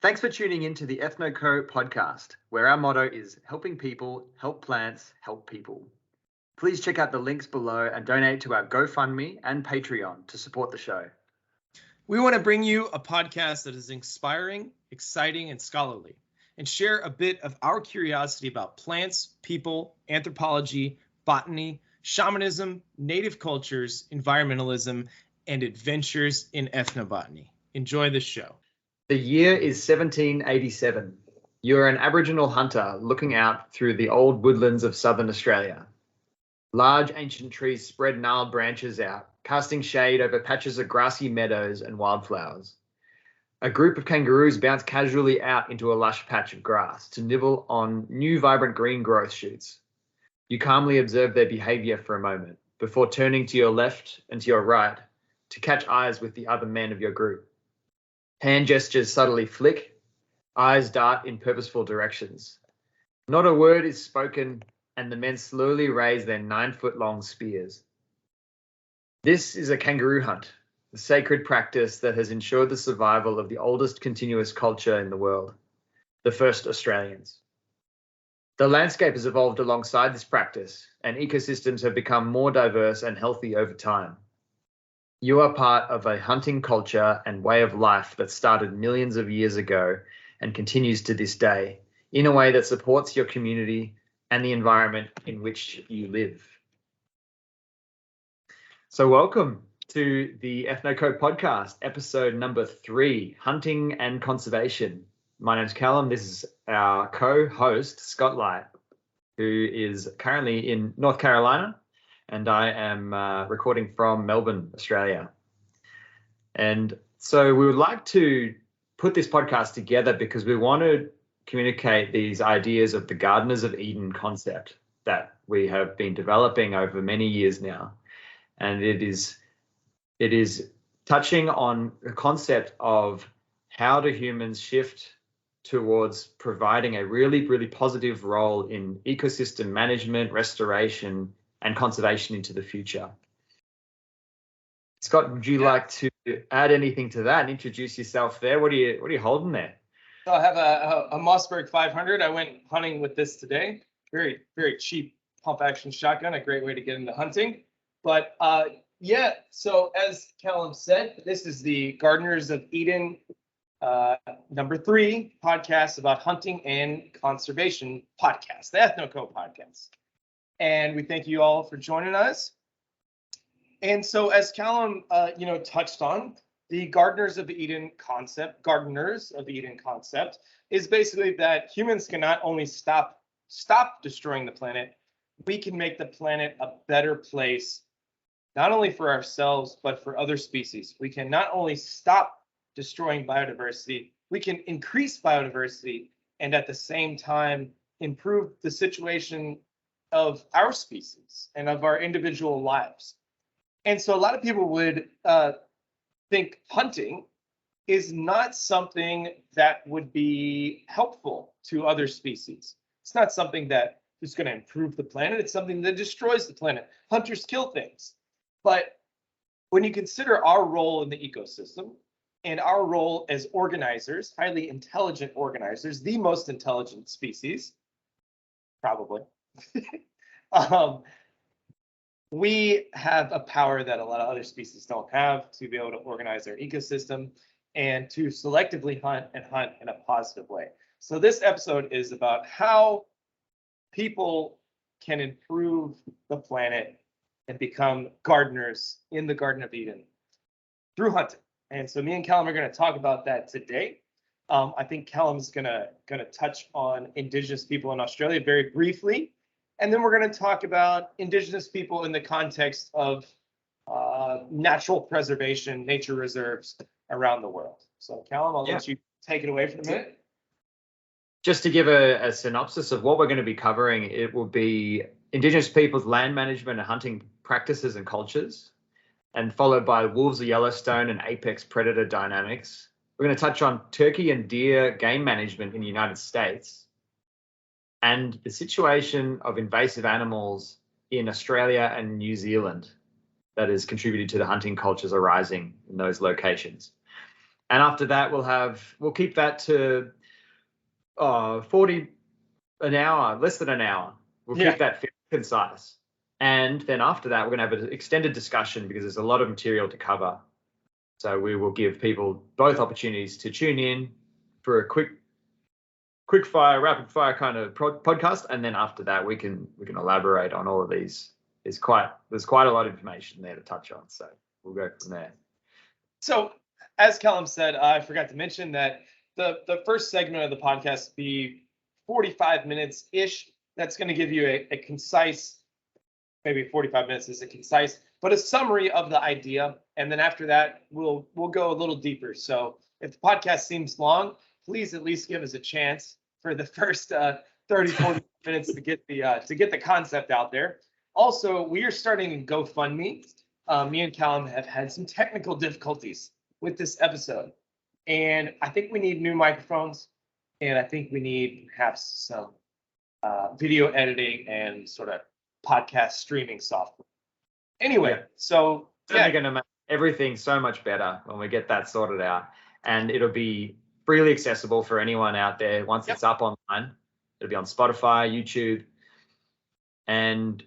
Thanks for tuning in to the EthnoCO podcast, where our motto is helping people, help plants, help people. Please check out the links below and donate to our GoFundMe and Patreon to support the show. We want to bring you a podcast that is inspiring, exciting, and scholarly, and share a bit of our curiosity about plants, people, anthropology, botany, shamanism, native cultures, environmentalism, and adventures in ethnobotany. Enjoy the show. The year is 1787. You're an Aboriginal hunter looking out through the old woodlands of southern Australia. Large ancient trees spread gnarled branches out, casting shade over patches of grassy meadows and wildflowers. A group of kangaroos bounce casually out into a lush patch of grass to nibble on new vibrant green growth shoots. You calmly observe their behavior for a moment before turning to your left and to your right to catch eyes with the other men of your group. Hand gestures subtly flick, eyes dart in purposeful directions. Not a word is spoken, and the men slowly raise their 9-foot-long spears. This is a kangaroo hunt, a sacred practice that has ensured the survival of the oldest continuous culture in the world, the first Australians. The landscape has evolved alongside this practice, and ecosystems have become more diverse and healthy over time. You are part of a hunting culture and way of life that started millions of years ago and continues to this day in a way that supports your community and the environment in which you live. So welcome to the EthnoCO podcast, episode number 3, Hunting and Conservation. My name's Callum. This is our co-host, Scott Light, who is currently in North Carolina, and I am recording from Melbourne, Australia. And so we would like to put this podcast together because we want to communicate these ideas of the Gardeners of Eden concept that we have been developing over many years now. And it is touching on the concept of how do humans shift towards providing a really, really positive role in ecosystem management, restoration, and conservation into the future. Scott, would you like to add anything to that and introduce yourself there? What are you holding there? So I have a Mossberg 500. I went hunting with this today. Very, very cheap pump action shotgun, a great way to get into hunting. But so as Callum said, this is the Gardeners of Eden number 3 podcast about hunting and conservation podcast, the EthnoCO podcast. And we thank you all for joining us. And so as Callum, touched on, the Gardeners of Eden concept is basically that humans can not only stop destroying the planet, we can make the planet a better place, not only for ourselves, but for other species. We can not only stop destroying biodiversity, we can increase biodiversity and at the same time improve the situation of our species and of our individual lives. And so a lot of people would think hunting is not something that would be helpful to other species. It's not something that is going to improve the planet. It's something that destroys the planet. Hunters kill things. But when you consider our role in the ecosystem and our role as organizers, highly intelligent organizers, the most intelligent species, probably, we have a power that a lot of other species don't have to be able to organize their ecosystem and to selectively hunt in a positive way. So this episode is about how people can improve the planet and become gardeners in the Garden of Eden through hunting. And so me and Callum are going to talk about that today. I think Callum's gonna touch on Indigenous people in Australia very briefly, and then we're going to talk about Indigenous people in the context of natural preservation, nature reserves around the world. So Callum, I'll let you take it away for a minute. Just to give a synopsis of what we're going to be covering, it will be Indigenous people's land management and hunting practices and cultures, and followed by wolves of Yellowstone and apex predator dynamics. We're going to touch on turkey and deer game management in the United States and the situation of invasive animals in Australia and New Zealand that has contributed to the hunting cultures arising in those locations. And after that, we'll keep that to 40 an hour, less than an hour. We'll Yeah. keep that fairly concise. And then after that, we're going to have an extended discussion because there's a lot of material to cover. So we will give people both opportunities to tune in for a quick fire, rapid fire kind of podcast, and then after that we can elaborate on all of these. There's quite a lot of information there to touch on, so we'll go from there. So as Callum said, I forgot to mention that the first segment of the podcast be 45 minutes ish. That's going to give you a concise, maybe 45 minutes is a concise, but a summary of the idea. And then after that, we'll go a little deeper. So if the podcast seems long, please at least give us a chance for the first 30, 40 minutes to get the concept out there. Also, we are starting a GoFundMe. Me and Callum have had some technical difficulties with this episode, and I think we need new microphones, and I think we need perhaps some video editing and sort of podcast streaming software. Anyway, so yeah, going to make everything so much better when we get that sorted out, and it'll be freely accessible for anyone out there once it's up online. It'll be on Spotify, YouTube, and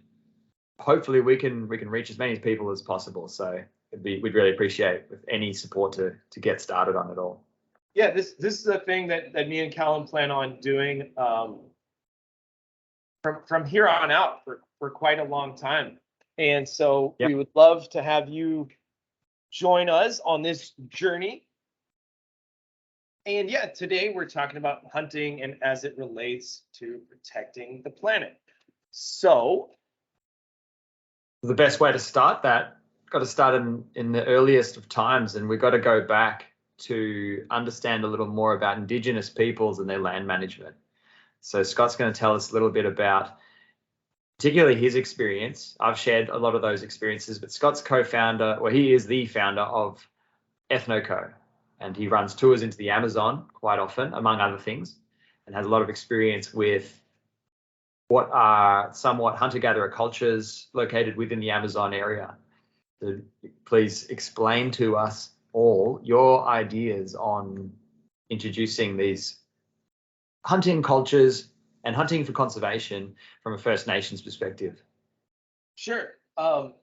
hopefully we can reach as many people as possible. So we'd really appreciate with any support to get started on it all. Yeah, this is a thing that me and Callum plan on doing from here on out for quite a long time. And so we would love to have you join us on this journey. And yeah, today we're talking about hunting and as it relates to protecting the planet. So the best way to start that, got to start in the earliest of times, and we've got to go back to understand a little more about Indigenous peoples and their land management. So Scott's going to tell us a little bit about particularly his experience. I've shared a lot of those experiences, but Scott's he is the founder of EthnoCO, and he runs tours into the Amazon quite often, among other things, and has a lot of experience with what are somewhat hunter-gatherer cultures located within the Amazon area. So please explain to us all your ideas on introducing these hunting cultures and hunting for conservation from a First Nations perspective. Sure.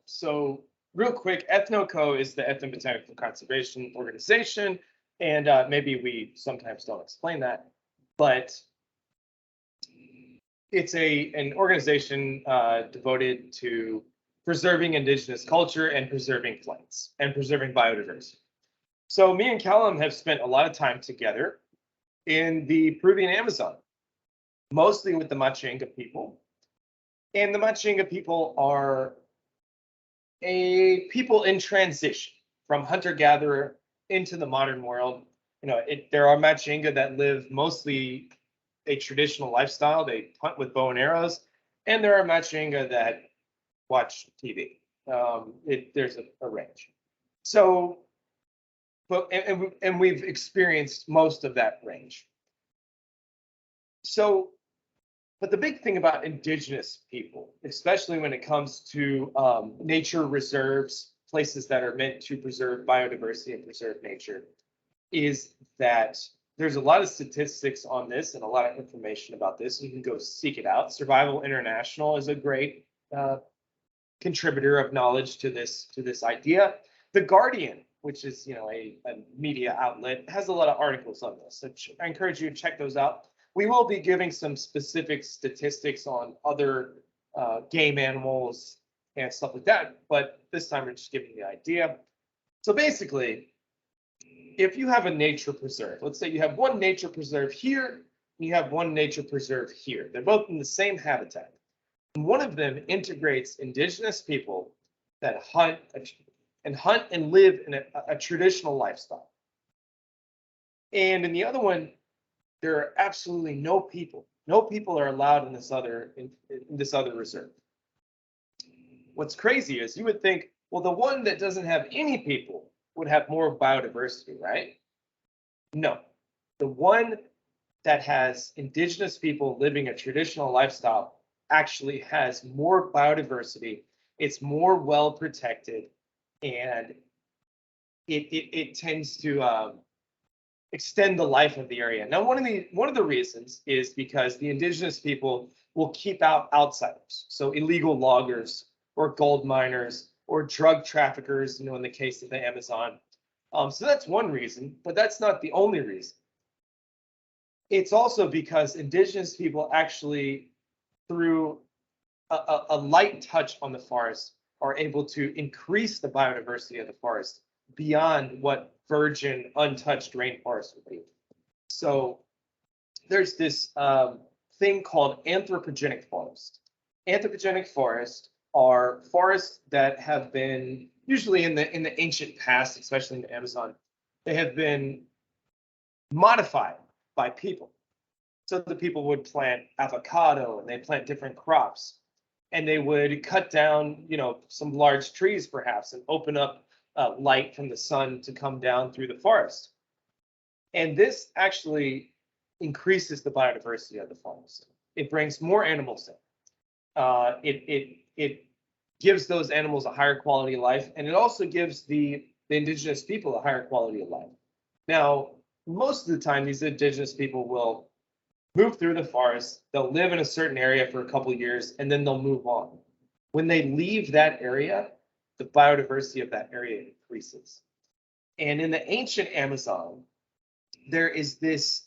So real quick, EthnoCO is the Ethnobotanical Conservation Organization, and maybe we sometimes don't explain that, but it's an organization devoted to preserving Indigenous culture and preserving plants and preserving biodiversity. So me and Callum have spent a lot of time together in the Peruvian Amazon, mostly with the Machinga people. And the Machinga people are a people in transition from hunter-gatherer into the modern world. There are Machinga that live mostly a traditional lifestyle. They hunt with bow and arrows, and there are Machinga that watch TV. There's a range. So, and we've experienced most of that range. So, but the big thing about Indigenous people, especially when it comes to nature reserves, places that are meant to preserve biodiversity and preserve nature, is that there's a lot of statistics on this and a lot of information about this. You can go seek it out. Survival International is a great contributor of knowledge to this idea. The Guardian, which is a media outlet, has a lot of articles on this. So I encourage you to check those out. We will be giving some specific statistics on other game animals and stuff like that, but this time we're just giving you the idea. So basically, if you have a nature preserve, let's say you have one nature preserve here, and you have one nature preserve here. They're both in the same habitat. And one of them integrates Indigenous people that hunt and live in a traditional lifestyle. And in the other one, there are absolutely no people. No people are allowed in this other reserve. What's crazy is you would think, well, the one that doesn't have any people would have more biodiversity, right? No. The one that has Indigenous people living a traditional lifestyle actually has more biodiversity. It's more well protected, and it tends to extend the life of the area. Now, one of the reasons is because the indigenous people will keep out outsiders, so illegal loggers or gold miners or drug traffickers, in the case of the Amazon. So that's one reason, but that's not the only reason. It's also because indigenous people actually, through a light touch on the forest, are able to increase the biodiversity of the forest beyond what virgin, untouched rainforest would be. So there's this thing called anthropogenic forest. Anthropogenic forests are forests that have been, usually in the ancient past, especially in the Amazon, they have been modified by people. So the people would plant avocado and they plant different crops, and they would cut down, some large trees perhaps, and open up light from the sun to come down through the forest. And this actually increases the biodiversity of the forest. It brings more animals in. It gives those animals a higher quality of life, and it also gives the indigenous people a higher quality of life. Now, most of the time, these indigenous people will move through the forest, they'll live in a certain area for a couple of years, and then they'll move on. When they leave that area, the biodiversity of that area increases. And in the ancient Amazon, there is this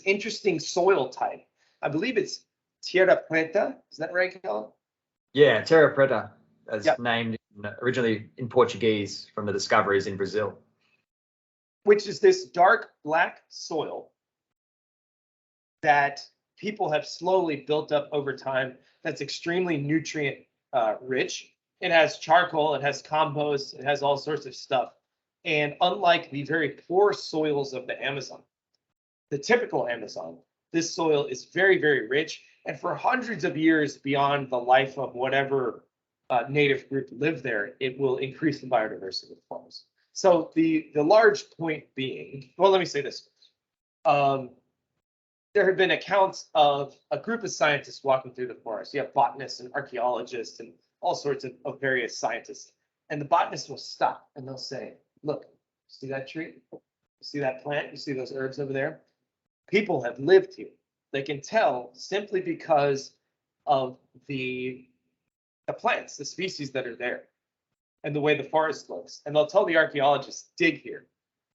interesting soil type. I believe it's Tierra Preta. Is that right, Cal? Yeah, Terra Preta, as Yep. named originally in Portuguese from the discoveries in Brazil. Which is this dark black soil that people have slowly built up over time, that's extremely nutrient rich. It has charcoal, it has compost, it has all sorts of stuff. And unlike the very poor soils of the Amazon, the typical Amazon, this soil is very, very rich. And for hundreds of years beyond the life of whatever native group lived there, it will increase the biodiversity of the forest. So the large point being, well, let me say this. There have been accounts of a group of scientists walking through the forest. You have botanists and archaeologists and all sorts of various scientists. And the botanists will stop and they'll say, look, see that tree? You see that plant? You see those herbs over there? People have lived here. They can tell simply because of the plants, the species that are there, and the way the forest looks. And they'll tell the archaeologists, dig here.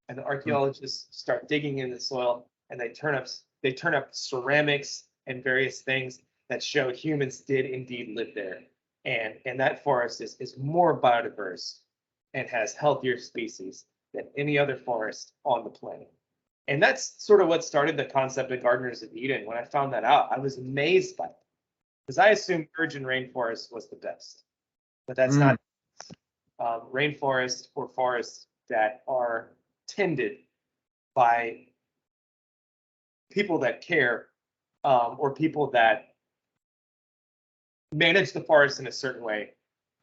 And the archaeologists start digging in the soil, and they turn up ceramics and various things that show humans did indeed live there. And that forest is more biodiverse and has healthier species than any other forest on the planet. And that's sort of what started the concept of Gardeners of Eden. When I found that out, I was amazed by it, because I assumed virgin rainforest was the best, but that's not. Rainforests or forests that are tended by people that care, or people that manage the forest in a certain way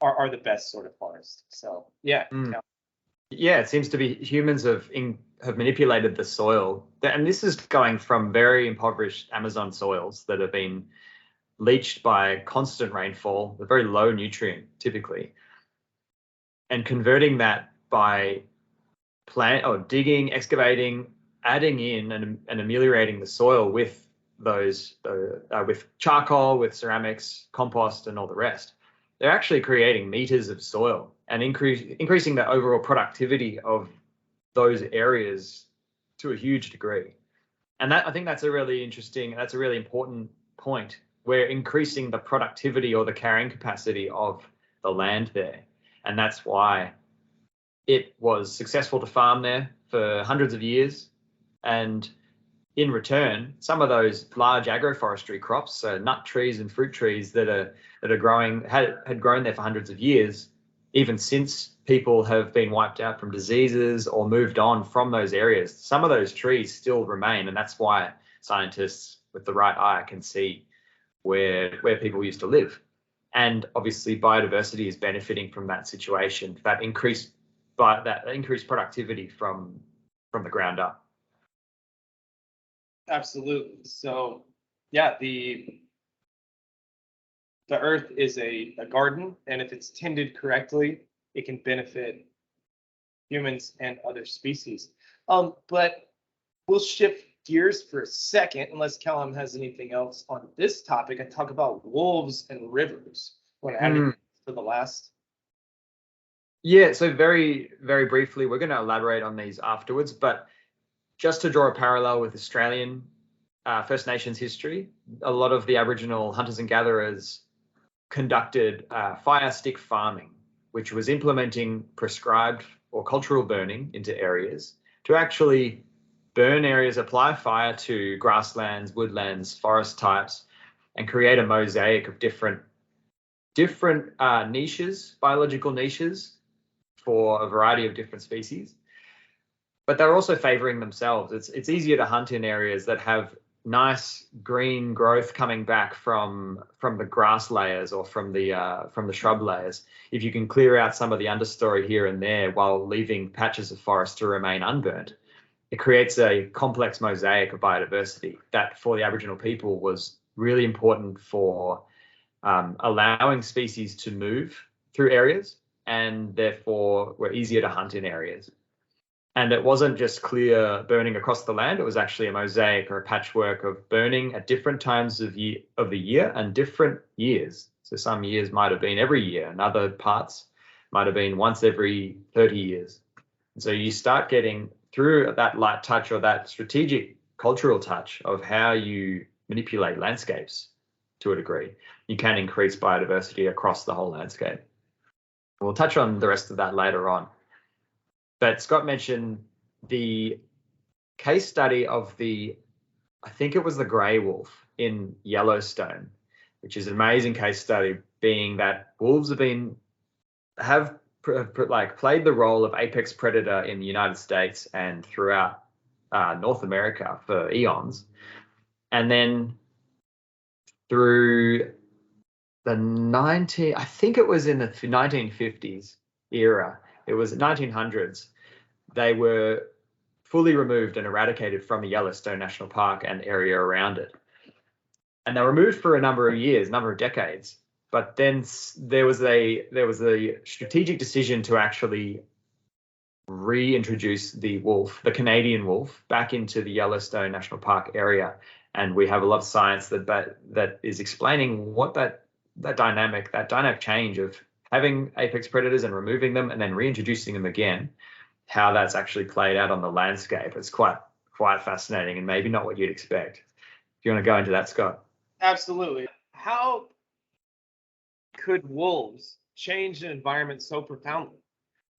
are the best sort of forest. So yeah. Yeah, it seems to be humans have manipulated the soil, and this is going from very impoverished Amazon soils that have been leached by constant rainfall, with very low nutrient typically, and converting that by digging, excavating, adding in and ameliorating the soil with with charcoal, with ceramics, compost, and all the rest. They're actually creating meters of soil and increasing the overall productivity of those areas to a huge degree. And I think that's a really important point. We're increasing the productivity or the carrying capacity of the land there. And that's why it was successful to farm there for hundreds of years. And in return, some of those large agroforestry crops, so nut trees and fruit trees that are growing, had grown there for hundreds of years, even since people have been wiped out from diseases or moved on from those areas, some of those trees still remain. And that's why scientists with the right eye can see where people used to live. And obviously biodiversity is benefiting from that situation, that increased productivity from the ground up. Absolutely. So yeah, the earth is a garden, and if it's tended correctly, it can benefit humans and other species. But we'll shift gears for a second, unless Callum has anything else on this topic, and talk about wolves and rivers. Want to add anything to the last? Yeah, so very, very briefly, we're going to elaborate on these afterwards, but just to draw a parallel with Australian First Nations history, a lot of the Aboriginal hunters and gatherers conducted fire stick farming, which was implementing prescribed or cultural burning into areas to actually burn areas, apply fire to grasslands, woodlands, forest types, and create a mosaic of different niches, biological niches for a variety of different species. But they're also favoring themselves. It's easier to hunt in areas that have nice green growth coming back from the grass layers or from the shrub layers. If you can clear out some of the understory here and there while leaving patches of forest to remain unburnt, it creates a complex mosaic of biodiversity that for the Aboriginal people was really important for allowing species to move through areas, and therefore were easier to hunt in areas. And it wasn't just clear burning across the land. It was actually a mosaic or a patchwork of burning at different times of the year and different years. So some years might have been every year, and other parts might have been once every 30 years. And so you start getting through that light touch or that strategic cultural touch of how you manipulate landscapes to a degree, you can increase biodiversity across the whole landscape. We'll touch on the rest of that later on. But Scott mentioned the case study of I think it was the grey wolf in Yellowstone, which is an amazing case study, being that wolves have played the role of apex predator in the United States and throughout North America for eons. And then through I think it was in the 1950s era, it was 1900s, they were fully removed and eradicated from the Yellowstone National Park and area around it. And they were removed for a number of years, number of decades. But then there was a strategic decision to actually reintroduce the wolf, the Canadian wolf, back into the Yellowstone National Park area. And we have a lot of science that is explaining what that dynamic change of having apex predators and removing them and then reintroducing them again, how that's actually played out on the landscape. It's quite fascinating and maybe not what you'd expect. Do you want to go into that, Scott? Absolutely. How could wolves change an environment so profoundly?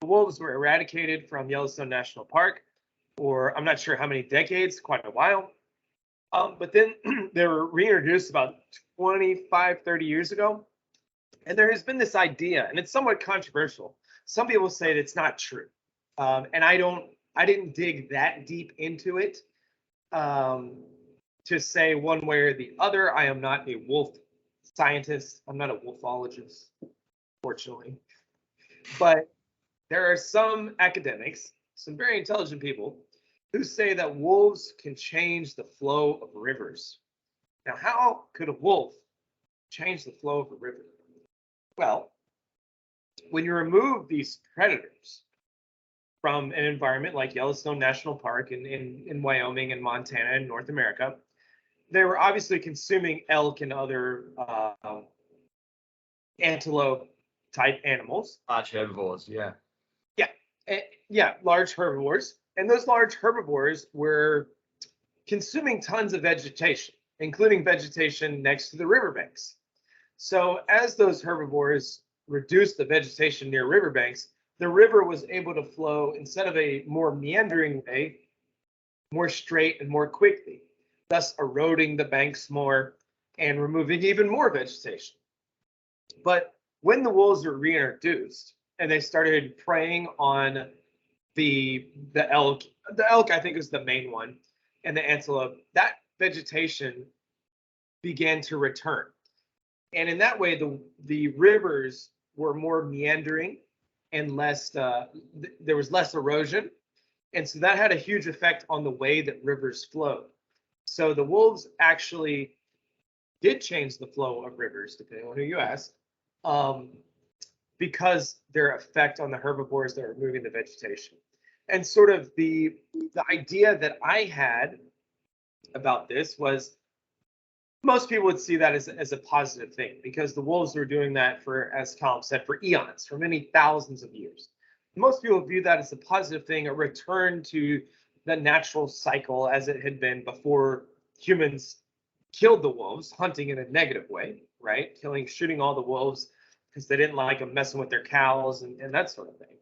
The wolves were eradicated from Yellowstone National Park for I'm not sure how many decades, quite a while. But then they were reintroduced about 25, 30 years ago. And there has been this idea, and it's somewhat controversial. Some people say that it's not true. And I didn't dig that deep into it to say one way or the other. I am not a wolf scientist. I'm not a wolfologist, fortunately. But there are some academics, some very intelligent people, who say that wolves can change the flow of rivers. Now, how could a wolf change the flow of a river? Well, when you remove these predators from an environment like Yellowstone National Park in Wyoming and Montana and North America, they were obviously consuming elk and other antelope type animals. Large herbivores, yeah. Yeah, large herbivores. And those large herbivores were consuming tons of vegetation, including vegetation next to the riverbanks. So as those herbivores reduced the vegetation near riverbanks, the river was able to flow, instead of a more meandering way, more straight and more quickly, thus eroding the banks more and removing even more vegetation. But when the wolves were reintroduced and they started preying on the elk I think is the main one, and the antelope, that vegetation began to return. And in that way, the rivers were more meandering and less, there was less erosion. And so that had a huge effect on the way that rivers flowed. So the wolves actually did change the flow of rivers, depending on who you ask, because their effect on the herbivores that were moving the vegetation. And sort of the idea that I had about this was most people would see that as a positive thing because the wolves were doing that for, as Colin said, for eons, for many thousands of years. Most people view that as a positive thing, a return to the natural cycle as it had been before humans killed the wolves, hunting in a negative way, right? Shooting all the wolves because they didn't like them messing with their cows and that sort of thing,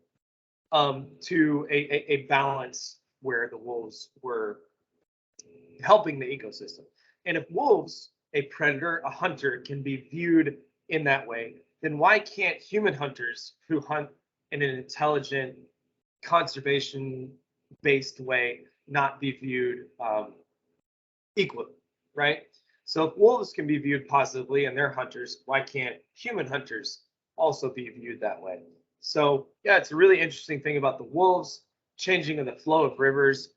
to a balance where the wolves were helping the ecosystem. And if wolves, a predator, a hunter, can be viewed in that way, then why can't human hunters who hunt in an intelligent, conservation-based way not be viewed equally, right? So if wolves can be viewed positively and they're hunters, why can't human hunters also be viewed that way? So yeah, it's a really interesting thing about the wolves, changing of the flow of rivers.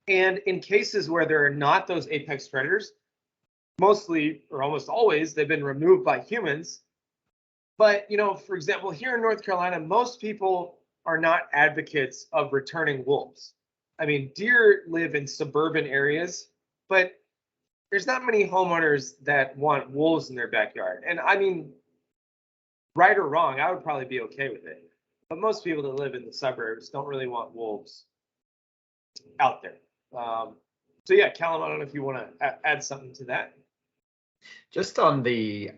And in cases where there are not those apex predators, mostly or almost always, they've been removed by humans. But, for example, here in North Carolina, most people are not advocates of returning wolves. I mean, deer live in suburban areas, but there's not many homeowners that want wolves in their backyard. And I mean, right or wrong, I would probably be okay with it. But most people that live in the suburbs don't really want wolves out there. So yeah, Callum, I don't know if you want to add something to that. Just on the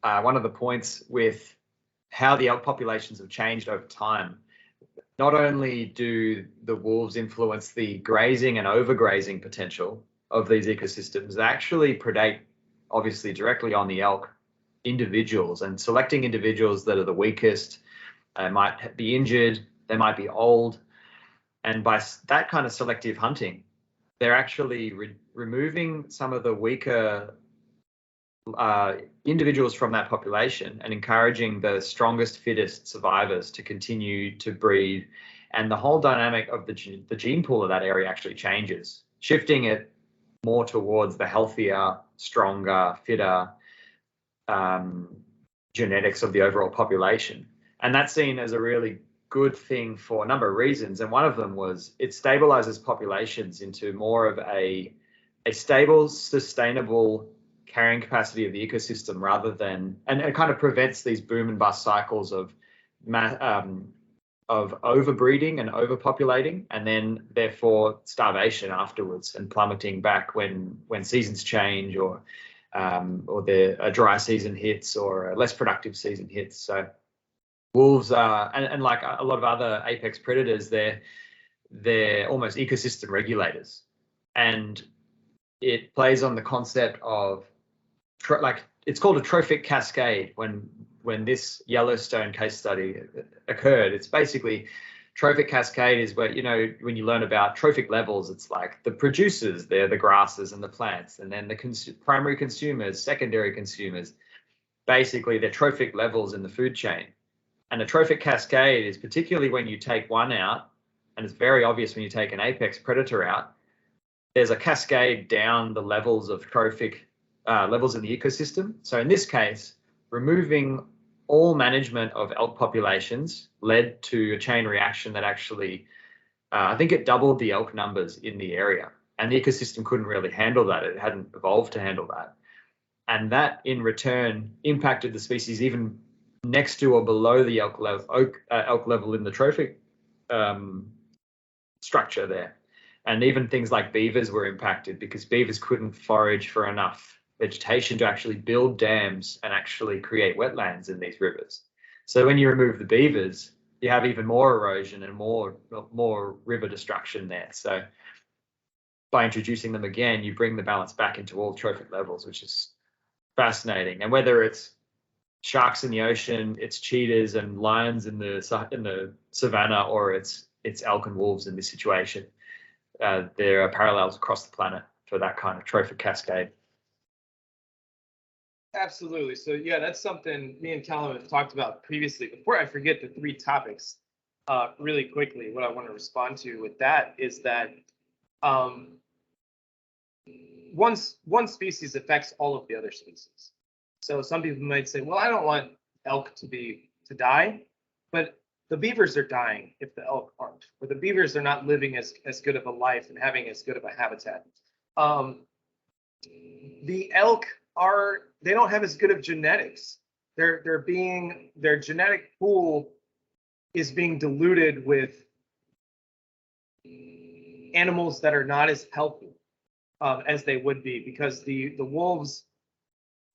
one of the points with how the elk populations have changed over time. Not only do the wolves influence the grazing and overgrazing potential of these ecosystems, they actually predate, obviously, directly on the elk individuals and selecting individuals that are the weakest. They might be injured, they might be old. And by that kind of selective hunting, they're actually removing some of the weaker individuals from that population and encouraging the strongest, fittest survivors to continue to breed. And the whole dynamic of the gene pool of that area actually changes, shifting it more towards the healthier, stronger, fitter genetics of the overall population. And that's seen as a really good thing for a number of reasons. And one of them was it stabilizes populations into more of a stable, sustainable carrying capacity of the ecosystem rather than, and it kind of prevents these boom and bust cycles of overbreeding and overpopulating, and then therefore starvation afterwards and plummeting back when seasons change or a dry season hits or a less productive season hits. So wolves are, and like a lot of other apex predators, they're almost ecosystem regulators, and it plays on the concept of like it's called a trophic cascade. When this Yellowstone case study occurred, it's basically trophic cascade is where, when you learn about trophic levels, it's like the producers, they're the grasses and the plants, and then the primary consumers, secondary consumers, basically they're trophic levels in the food chain. And a trophic cascade is particularly when you take one out, and it's very obvious when you take an apex predator out, there's a cascade down the levels of trophic levels in the ecosystem. So in this case, removing all management of elk populations led to a chain reaction that actually, I think it doubled the elk numbers in the area. And the ecosystem couldn't really handle that. It hadn't evolved to handle that. And that in return impacted the species even next to or below the elk level in the trophic structure there. And even things like beavers were impacted because beavers couldn't forage for enough vegetation to actually build dams and actually create wetlands in these rivers. So when you remove the beavers, you have even more erosion and more river destruction there. So by introducing them again, you bring the balance back into all trophic levels, which is fascinating. And whether it's sharks in the ocean, it's cheetahs and lions in the savannah, or it's elk and wolves in this situation, there are parallels across the planet for that kind of trophic cascade. Absolutely. So yeah, that's something me and Callum have talked about previously. Before I forget the three topics, really quickly, what I want to respond to with that is that one species affects all of the other species. So some people might say, well, I don't want elk to die, but the beavers are dying if the elk aren't, or the beavers are not living as good of a life and having as good of a habitat. The elk they don't have as good of genetics. Their genetic pool is being diluted with animals that are not as healthy as they would be, because the wolves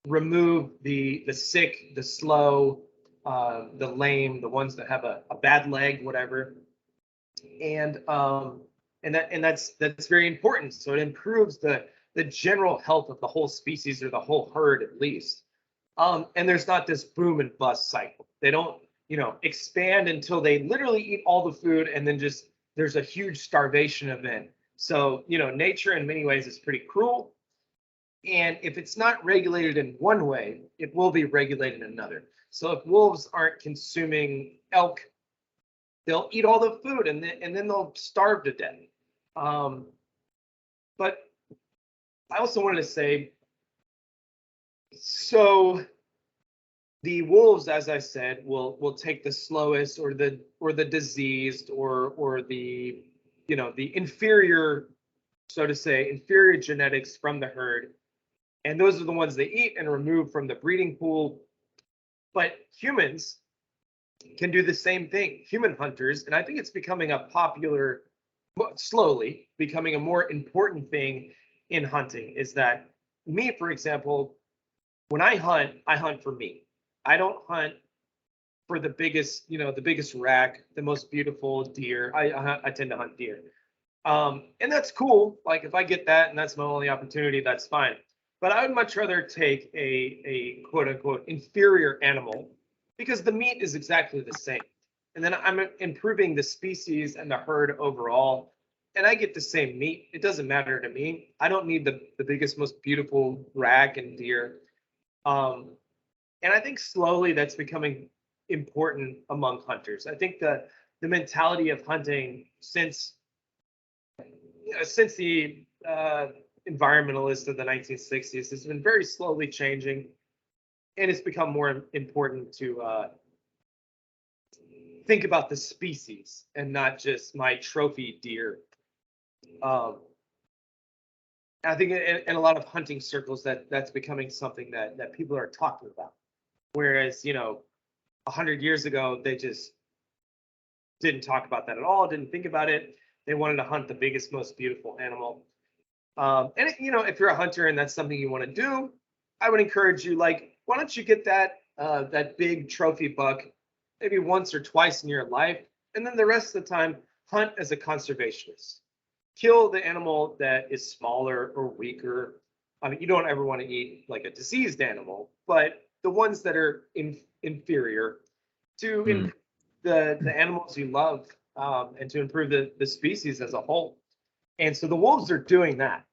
remove the sick, the slow, the lame, the ones that have a bad leg, whatever, and that's very important. So it improves the general health of the whole species, or the whole herd at least. And there's not this boom and bust cycle. They don't, expand until they literally eat all the food, and then just there's a huge starvation event. So, nature in many ways is pretty cruel. And if it's not regulated in one way, it will be regulated in another. So if wolves aren't consuming elk, they'll eat all the food, and then they'll starve to death. But I also wanted to say, so the wolves, as I said, will take the slowest, or the diseased, or the the inferior, so to say, inferior genetics from the herd, and those are the ones they eat and remove from the breeding pool. But humans can do the same thing. Human hunters, and I think it's becoming slowly becoming a more important thing in hunting, is that me, for example, when I hunt for meat. I don't hunt for the biggest rack, the most beautiful deer. I tend to hunt deer. And that's cool. Like, if I get that and that's my only opportunity, that's fine. But I would much rather take a quote unquote inferior animal, because the meat is exactly the same. And then I'm improving the species and the herd overall, and I get the same meat. It doesn't matter to me. I don't need the biggest, most beautiful rack and deer. And I think slowly that's becoming important among hunters. I think the mentality of hunting since the environmentalists of the 1960s has been very slowly changing, and it's become more important to think about the species and not just my trophy deer. I think in a lot of hunting circles that's becoming something that people are talking about. Whereas, 100 years ago, they just didn't talk about that at all, didn't think about it. They wanted to hunt the biggest, most beautiful animal. And, if you're a hunter and that's something you want to do, I would encourage you, like, why don't you get that big trophy buck maybe once or twice in your life, and then the rest of the time, hunt as a conservationist. Kill the animal that is smaller or weaker. I mean, you don't ever want to eat like a diseased animal, but the ones that are inferior to the animals you love, and to improve the species as a whole. And so the wolves are doing that.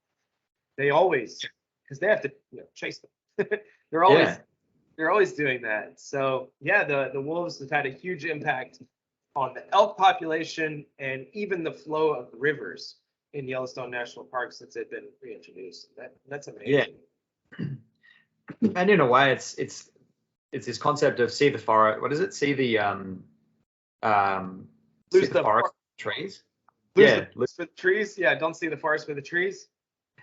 They always, because they have to chase them. they're always doing that. So yeah, the wolves have had a huge impact on the elk population, and even the flow of rivers in Yellowstone National Park since they've been reintroduced. That's amazing. Yeah. And in a way, it's this concept of see the forest. What is it? See the Lose the forest trees. Lose the trees. Yeah, don't see the forest for the trees.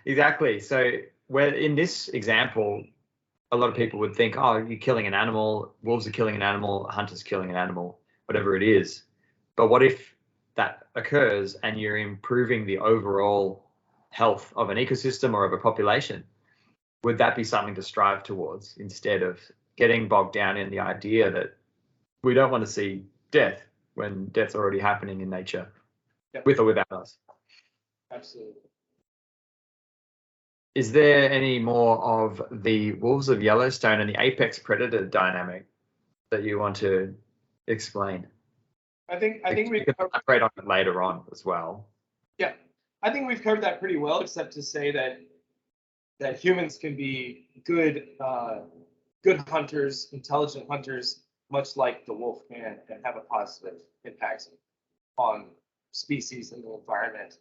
Exactly. So where in this example, a lot of people would think, oh, you're killing an animal. Wolves are killing an animal. Hunters killing an animal. Whatever it is. But what if that occurs and you're improving the overall health of an ecosystem or of a population? Would that be something to strive towards, instead of getting bogged down in the idea that we don't want to see death when death's already happening in nature, with or without us? Absolutely. Is there any more of the wolves of Yellowstone and the apex predator dynamic that you want to explain? I think we can elaborate on it later on as well. Yeah, I think we've covered that pretty well, except to say that humans can be good hunters, intelligent hunters, much like the wolf can, and have a positive impact on species and the environment.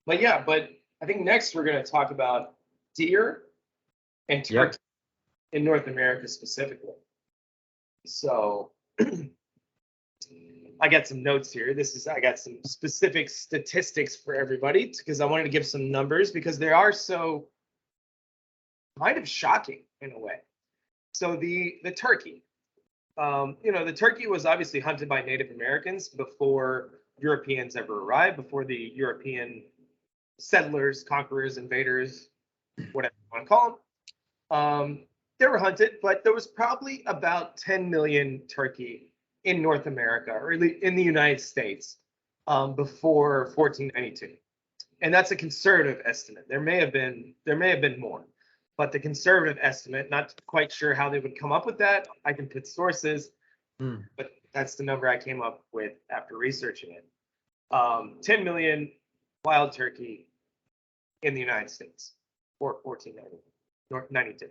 But I think next we're going to talk about deer and turkey in North America specifically. So I got some notes here. I got some specific statistics for everybody because I wanted to give some numbers because they are so kind of shocking in a way. So the turkey, the turkey was obviously hunted by Native Americans before Europeans ever arrived, before the European settlers, conquerors, invaders, whatever you want to call them. They were hunted, but there was probably about 10 million turkey in North America, or in the United States, before 1492, and that's a conservative estimate. There may have been more, but the conservative estimate, not quite sure how they would come up with that. I can put sources, but that's the number I came up with after researching it. 10 million wild turkey in the United States for 1492.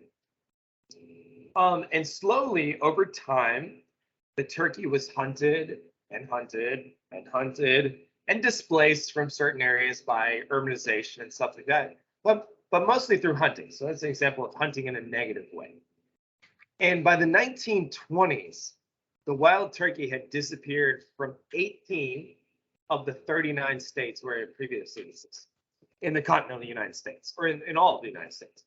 And slowly over time, the turkey was hunted and hunted and hunted and displaced from certain areas by urbanization and stuff like that, but mostly through hunting. So that's an example of hunting in a negative way. And by the 1920s, the wild turkey had disappeared from 18 of the 39 states where it previously existed in the continental United States, or in all of the United States.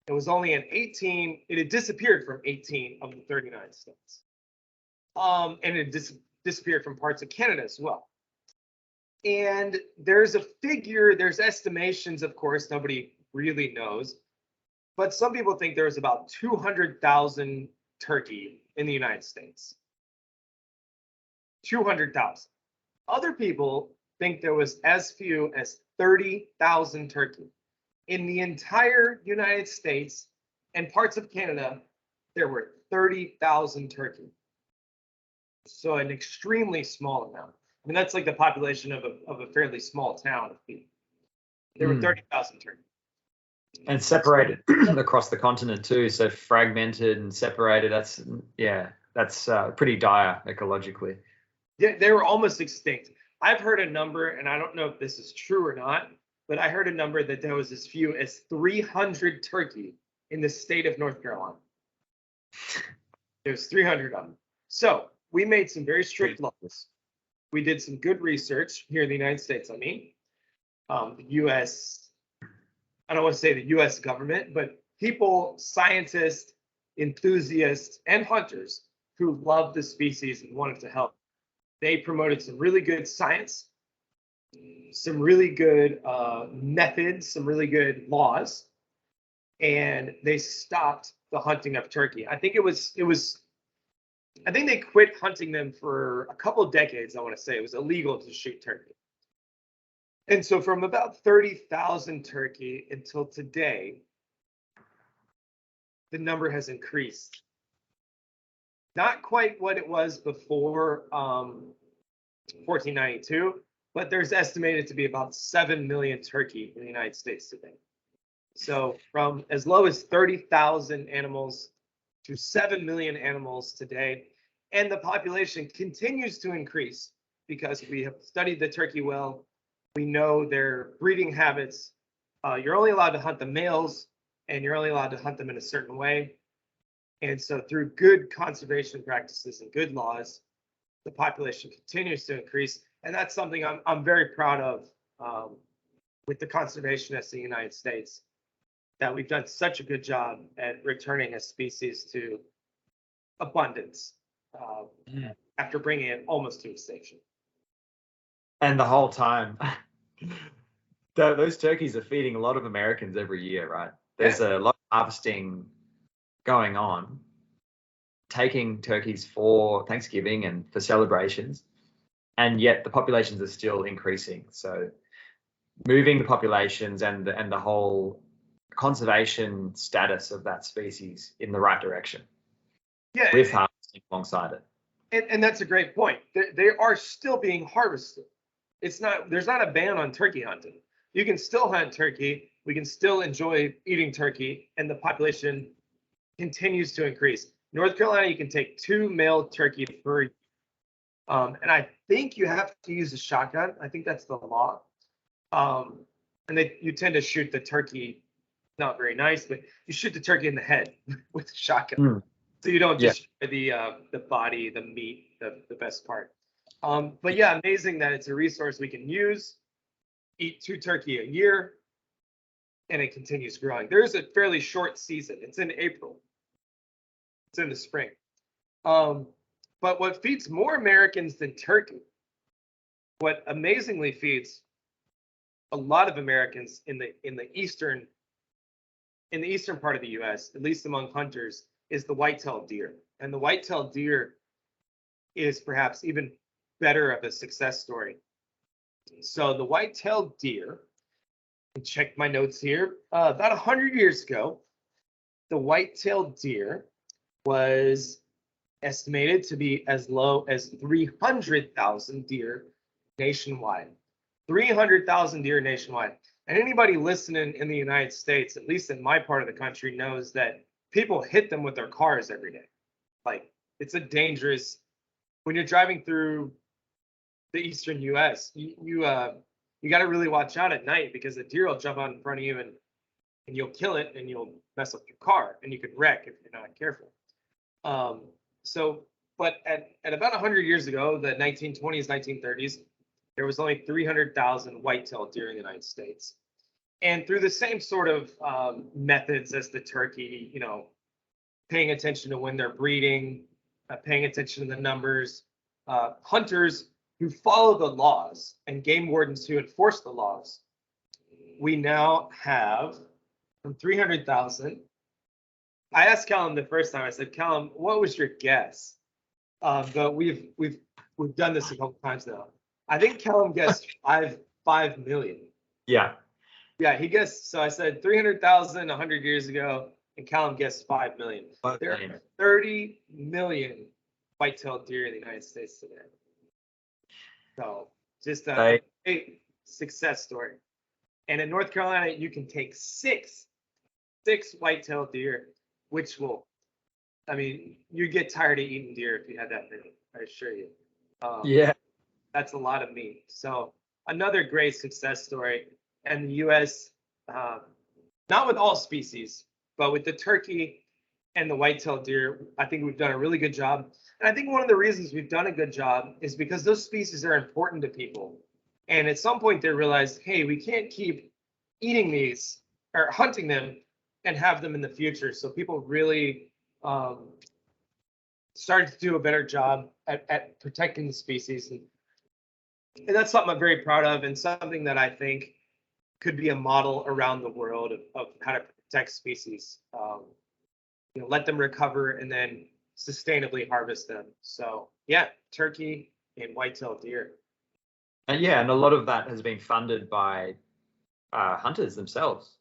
It was only it had disappeared from 18 of the 39 states. And it disappeared from parts of Canada as well. And there's estimations, of course, nobody really knows, but some people think there was about 200,000 turkey in the United States. 200,000. Other people think there was as few as 30,000 turkey. In the entire United States and parts of Canada, there were 30,000 turkey. So an extremely small amount. I mean, that's like the population of a fairly small town of people. There were 30,000 turkey. And separated across the continent too, so fragmented and separated. That's pretty dire ecologically. Yeah, they were almost extinct. I've heard a number, and I don't know if this is true or not, but I heard a number that there was as few as 300 turkey in the state of North Carolina. There's 300 of them. So we made some very strict laws. We did some good research here in the United States. I mean, the U.S. I don't want to say the U.S. government, but people, scientists, enthusiasts, and hunters who love the species and wanted to help. They promoted some really good science, some really good methods, some really good laws, and they stopped the hunting of turkey. I think they quit hunting them for a couple of decades. I want to say it was illegal to shoot turkey. And so from about 30,000 turkey until today, the number has increased. Not quite what it was before 1492, but there's estimated to be about 7 million turkey in the United States today. So from as low as 30,000 animals to 7 million animals today. And the population continues to increase because we have studied the turkey well. We know their breeding habits. You're only allowed to hunt the males, and you're only allowed to hunt them in a certain way. And so through good conservation practices and good laws, the population continues to increase. And that's something I'm very proud of with the conservationists in the United States, that we've done such a good job at returning a species to abundance after bringing it almost to extinction. And the whole time, those turkeys are feeding a lot of Americans every year, right? There's a lot of harvesting going on, taking turkeys for Thanksgiving and for celebrations, and yet the populations are still increasing. So moving the populations and the whole conservation status of that species in the right direction. Yeah, with harvesting alongside it. And that's a great point. They are still being harvested. There's not a ban on turkey hunting. You can still hunt turkey. We can still enjoy eating turkey, and the population continues to increase. North Carolina, you can take 2 male turkey per year. And I think you have to use a shotgun. I think that's the law. And you tend to shoot the turkey, not very nice, but you shoot the turkey in the head with a shotgun. So you don't Yeah. destroy the body, the meat, the best part. But yeah, amazing that it's a resource we can use. Eat 2 turkey a year, and it continues growing. There's a fairly short season. It's in April. It's in the spring. Um, but what feeds more Americans than turkey, what amazingly feeds a lot of Americans in the eastern part of the U.S., at least among hunters, is the white-tailed deer. And the white-tailed deer is perhaps even better of a success story. So the white-tailed deer, check my notes here, about 100 years ago, the white-tailed deer was estimated to be as low as 300,000 deer nationwide. 300,000 deer nationwide. And anybody listening in the United States, at least in my part of the country, knows that people hit them with their cars every day. Like, it's a dangerous, when you're driving through the eastern US, you got to really watch out at night, because the deer will jump out in front of you and you'll kill it and you'll mess up your car and you could wreck if you're not careful. But at about 100 years ago, the 1920s, 1930s, there was only 300,000 white-tailed deer in the United States. And through the same sort of methods as the turkey, paying attention to when they're breeding, paying attention to the numbers, hunters who follow the laws and game wardens who enforce the laws, we now have from 300,000. I asked Callum the first time. I said, Callum, what was your guess? But we've done this a couple times now. I think Callum guessed 5 million. Yeah. Yeah, he guessed. So I said 300,000 100 years ago, and Callum guessed 5 million. 5 There million. are 30 million white-tailed deer in the United States today. So just a great success story. And in North Carolina, you can take six white-tailed deer, which will, I mean, you get tired of eating deer if you had that many, I assure you. Yeah. That's a lot of meat. So another great success story. And the U.S., not with all species, but with the turkey and the white-tailed deer, I think we've done a really good job. And I think one of the reasons we've done a good job is because those species are important to people. And at some point they realized, hey, we can't keep eating these or hunting them and have them in the future. So people really started to do a better job at protecting the species. And that's something I'm very proud of, and something that I think could be a model around the world of how to protect species. Let them recover and then sustainably harvest them. So yeah, turkey and white-tailed deer. And a lot of that has been funded by hunters themselves.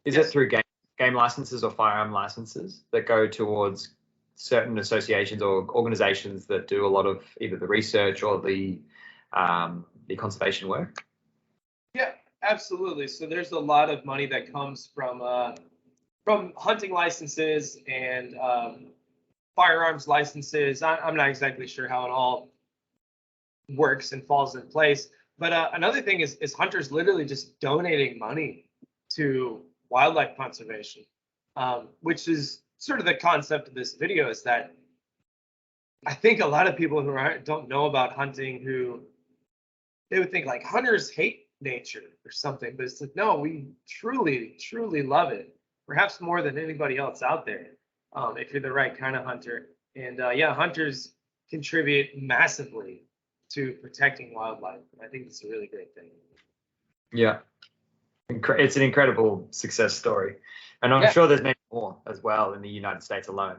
Is Yes. it through game licenses or firearm licenses that go towards certain associations or organizations that do a lot of either the research or the conservation work? Yeah, absolutely. So there's a lot of money that comes from hunting licenses and firearms licenses. I'm not exactly sure how it all works and falls in place. But another thing is hunters literally just donating money to wildlife conservation, which is sort of the concept of this video, is that I think a lot of people who don't know about hunting, who they would think like hunters hate nature or something, but it's like, no, we truly, truly love it, perhaps more than anybody else out there, if you're the right kind of hunter. And hunters contribute massively to protecting wildlife. I think it's a really great thing. Yeah. It's an incredible success story. And I'm sure there's many more as well in the United States alone.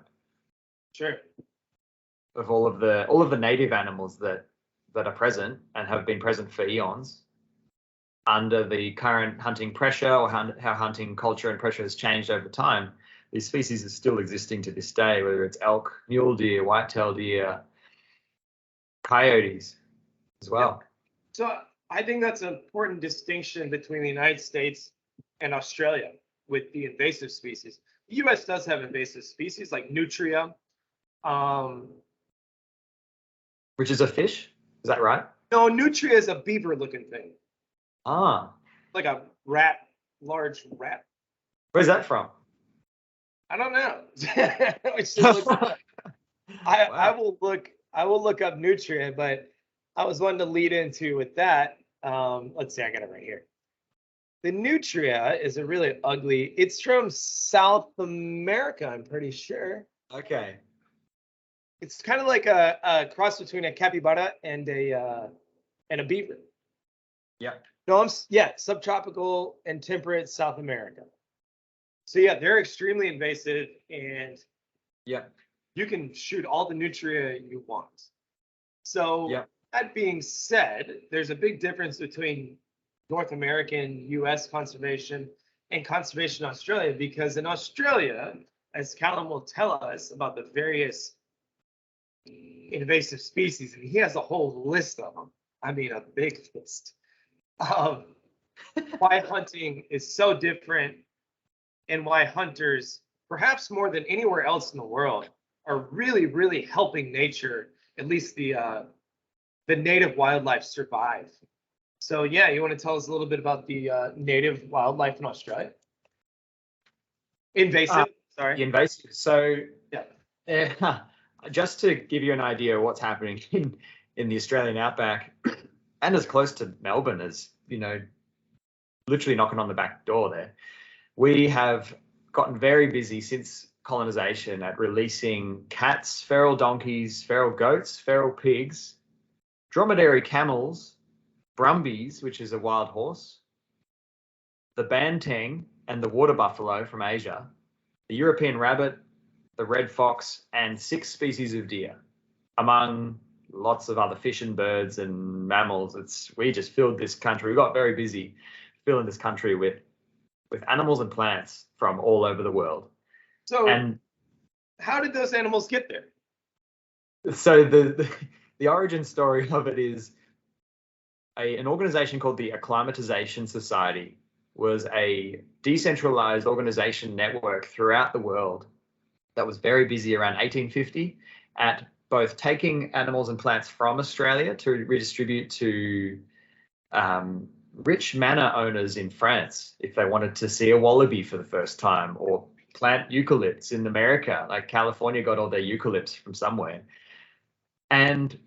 Sure. Of all of the native animals that are present and have been present for eons, under the current hunting pressure or how hunting culture and pressure has changed over time, these species are still existing to this day, whether it's elk, mule deer, white-tailed deer, coyotes as well. Yeah. So I think that's an important distinction between the United States and Australia with the invasive species. The U.S. does have invasive species like nutria. Which is a fish? Is that right? No, nutria is a beaver-looking thing. Ah. Like a rat, large rat. Where's that from? I don't know. We should look. I Wow. will look up nutria, but I was wanting to lead into with that. Let's see, I got it right here. The nutria is a really ugly. It's from South America, I'm pretty sure. Okay. It's kind of like a cross between a capybara and a beaver. Yep. No, yeah, subtropical and temperate South America. So yeah, they're extremely invasive, and Yep. you can shoot all the nutria you want. So Yep. that being said, there's a big difference between North American US conservation and conservation in Australia, because in Australia, as Callum will tell us about the various invasive species, and he has a whole list of them. I mean, a big list of why hunting is so different, and why hunters, perhaps more than anywhere else in the world, are really, really helping nature, at least the native wildlife, survive. So yeah, you want to tell us a little bit about the native wildlife in Australia? Uh, Invasive, sorry. the invasive. So, Yeah. just to give you an idea of what's happening in the Australian outback, and as close to Melbourne as, literally knocking on the back door there, we have gotten very busy since colonization at releasing cats, feral donkeys, feral goats, feral pigs, dromedary camels, brumbies, which is a wild horse, the banteng and the water buffalo from Asia, the European rabbit, the red fox, and 6 species of deer, among lots of other fish and birds and mammals. We just filled this country. We got very busy filling this country with animals and plants from all over the world. So And how did those animals get there? so the origin story of it is an organization called the Acclimatization Society was a decentralized organization network throughout the world that was very busy around 1850 at both taking animals and plants from Australia to redistribute to rich manor owners in France if they wanted to see a wallaby for the first time, or plant eucalypts in America, like California got all their eucalypts from somewhere. And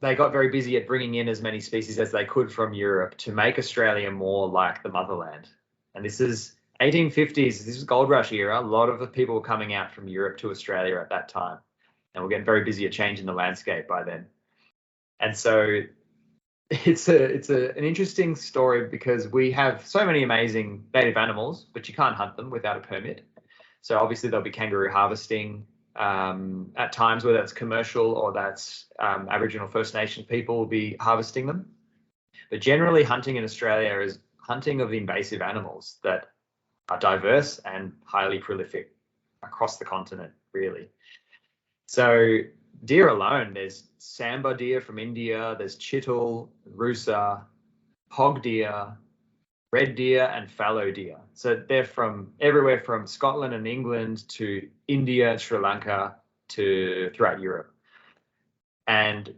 they got very busy at bringing in as many species as they could from Europe to make Australia more like the motherland. And this is 1850s, this is gold rush era. A lot of the people were coming out from Europe to Australia at that time. And we're getting very busy at changing the landscape by then. And so it's an interesting story because we have so many amazing native animals, but you can't hunt them without a permit. So obviously there'll be kangaroo harvesting at times, whether that's commercial or that's Aboriginal First Nation people will be harvesting them. But generally hunting in Australia is hunting of invasive animals that are diverse and highly prolific across the continent, really. So deer alone, there's sambar deer from India, there's chital, rusa, hog deer, red deer, and fallow deer. So they're from everywhere from Scotland and England to India, Sri Lanka, to throughout Europe. And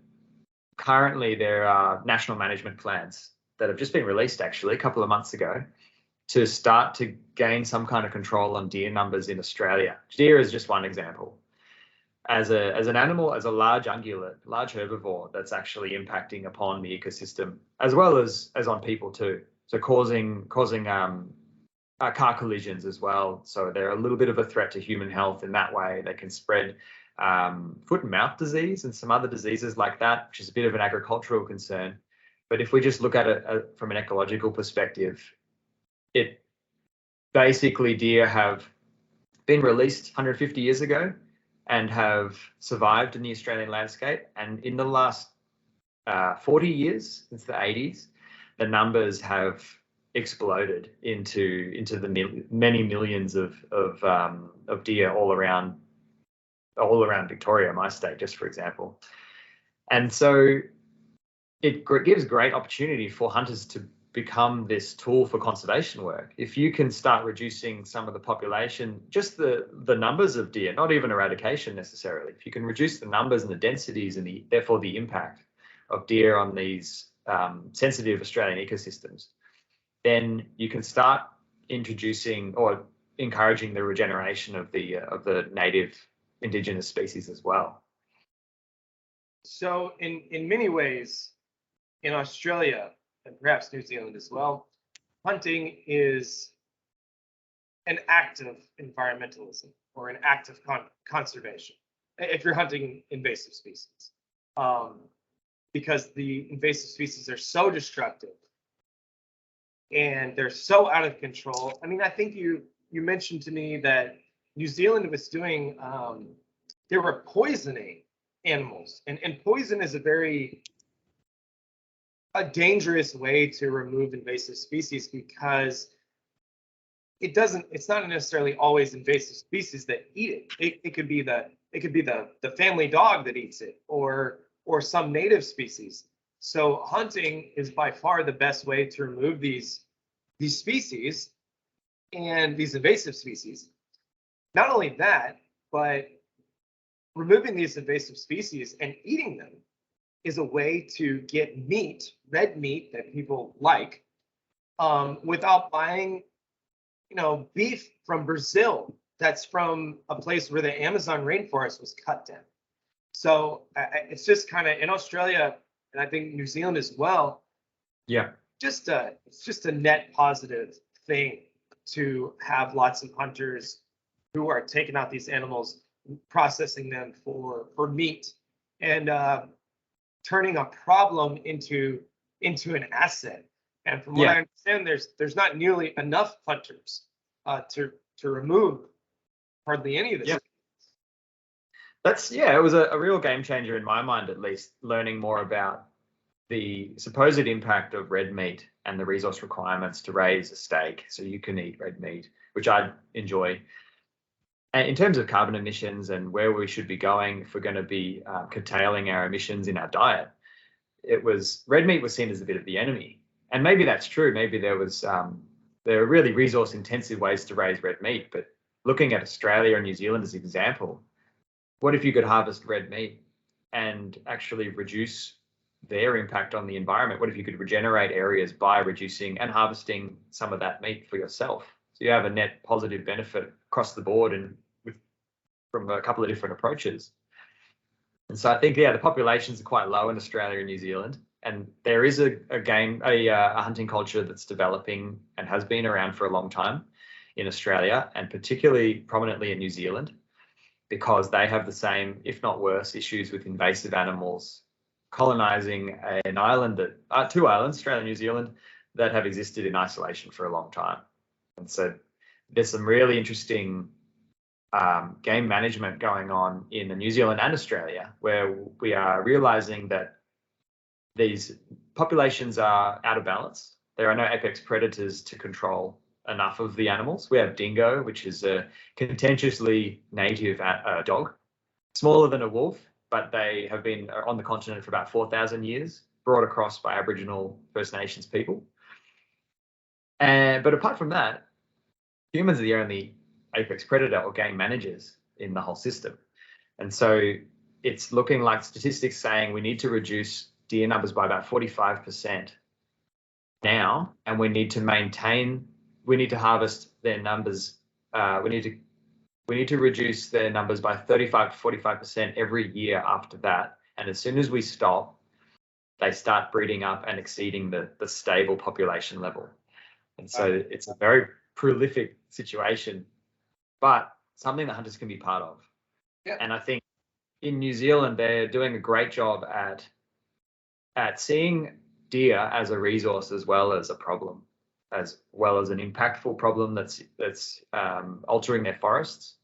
currently there are national management plans that have just been released actually a couple of months ago to start to gain some kind of control on deer numbers in Australia. Deer is just one example. As an animal, as a large ungulate, large herbivore that's actually impacting upon the ecosystem as well as on people too. So causing car collisions as well. So they're a little bit of a threat to human health in that way. They can spread foot and mouth disease and some other diseases like that, which is a bit of an agricultural concern. But if we just look at it from an ecological perspective, it basically deer have been released 150 years ago and have survived in the Australian landscape. And in the last 40 years, since the 80s, the numbers have exploded into the many millions of deer all around Victoria, my state, just for example. And so it gives great opportunity for hunters to become this tool for conservation work. If you can start reducing some of the population, just the numbers of deer, not even eradication necessarily, if you can reduce the numbers and the densities and therefore the impact of deer on these sensitive Australian ecosystems, then you can start introducing or encouraging the regeneration of the native indigenous species as well. So in many ways, in Australia and perhaps New Zealand as well, hunting is an act of environmentalism or an act of conservation if you're hunting invasive species, because the invasive species are so destructive and they're so out of control. I mean, I think you mentioned to me that New Zealand was doing, they were poisoning animals, and poison is a dangerous way to remove invasive species, because it's not necessarily always invasive species that eat it. It could be the family dog that eats it, or some native species. So hunting is by far the best way to remove these species and these invasive species. Not only that, but removing these invasive species and eating them is a way to get meat, red meat that people like, without buying, beef from Brazil that's from a place where the Amazon rainforest was cut down. So it's just kind of in Australia, and I think New Zealand as well. Yeah. It's just a net positive thing to have lots of hunters who are taking out these animals, processing them for meat, and turning a problem into an asset. And from what I understand, there's not nearly enough hunters to remove hardly any of this. It was a real game changer in my mind, at least, learning more about the supposed impact of red meat and the resource requirements to raise a steak so you can eat red meat, which I enjoy. And in terms of carbon emissions and where we should be going if we're going to be curtailing our emissions in our diet, red meat was seen as a bit of the enemy. And maybe that's true. Maybe there are really resource intensive ways to raise red meat. But looking at Australia and New Zealand as an example, what if you could harvest red meat and actually reduce their impact on the environment? What if you could regenerate areas by reducing and harvesting some of that meat for yourself? So you have a net positive benefit across the board and from a couple of different approaches. And so I think, the populations are quite low in Australia and New Zealand, and there is a hunting culture that's developing and has been around for a long time in Australia, and particularly prominently in New Zealand, because they have the same, if not worse, issues with invasive animals colonizing an island two islands, Australia and New Zealand, that have existed in isolation for a long time. And so there's some really interesting game management going on in New Zealand and Australia, where we are realizing that these populations are out of balance. There are no apex predators to control enough of the animals. We have dingo, which is a contentiously native dog, smaller than a wolf, but they have been on the continent for about 4,000 years, brought across by Aboriginal First Nations people. But apart from that, humans are the only apex predator or game managers in the whole system. And so it's looking like statistics saying we need to reduce deer numbers by about 45% now, and we need to harvest their numbers. We need to reduce their numbers by 35 to 45% every year after that. And as soon as we stop, they start breeding up and exceeding the stable population level. And so it's a very prolific situation, but something that hunters can be part of. Yeah. And I think in New Zealand, they're doing a great job at seeing deer as a resource as well as a problem, as well as an impactful problem that's altering their forests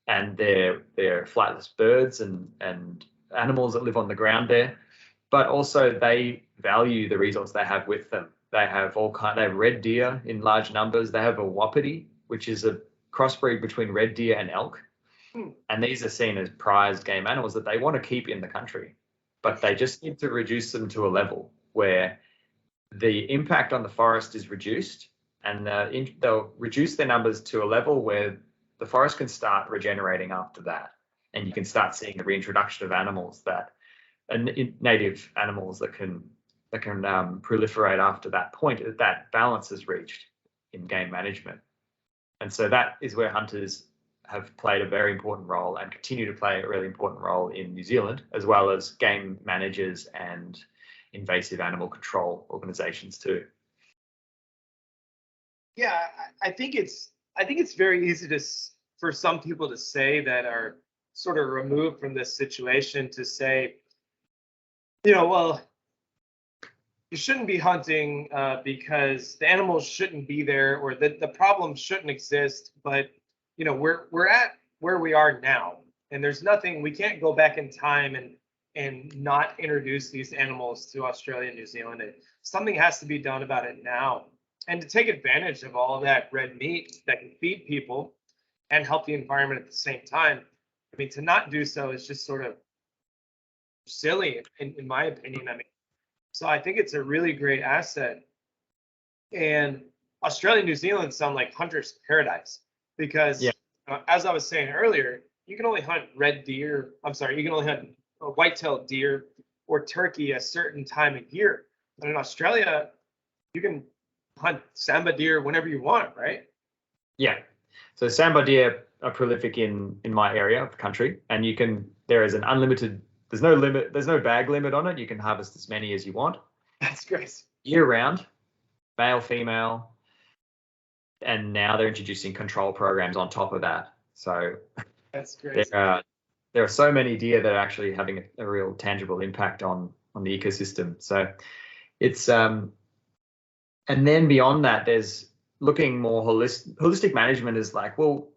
and their flightless birds and animals that live on the ground there. But also they value the resource they have with them. They have they have red deer in large numbers. They have a wapiti, which is a crossbreed between red deer and elk. And these are seen as prized game animals that they want to keep in the country, but they just need to reduce them to a level where the impact on the forest is reduced, and they'll reduce their numbers to a level where the forest can start regenerating after that. And you can start seeing the reintroduction of animals native animals that can proliferate after that point, that balance is reached in game management. And so that is where hunters have played a very important role and continue to play a really important role in New Zealand, as well as game managers and invasive animal control organizations too. Yeah, I think it's very easy for some people to say that are sort of removed from this situation to say, well, you shouldn't be hunting because the animals shouldn't be there, or that the problem shouldn't exist. But we're at where we are now, and there's nothing, we can't go back in time and not introduce these animals to Australia and New Zealand. Something has to be done about it now, and to take advantage of all of that red meat that can feed people and help the environment at the same time. I mean, to not do so is just sort of silly, in my opinion. I mean, so I think it's a really great asset. And Australia and New Zealand sound like hunter's paradise because, as I was saying earlier, you can only hunt you can only hunt white-tailed deer or turkey a certain time of year. But in Australia, you can hunt samba deer whenever you want, right? Yeah. So samba deer are prolific in my area of the country, and there is an unlimited, there's no limit, there's no bag limit on it. You can harvest as many as you want. That's great. Year round, male, female, and now they're introducing control programs on top of that. So that's great. There are so many deer that are actually having a real tangible impact on the ecosystem. So it's and then beyond that, there's looking more holistic management is like, well,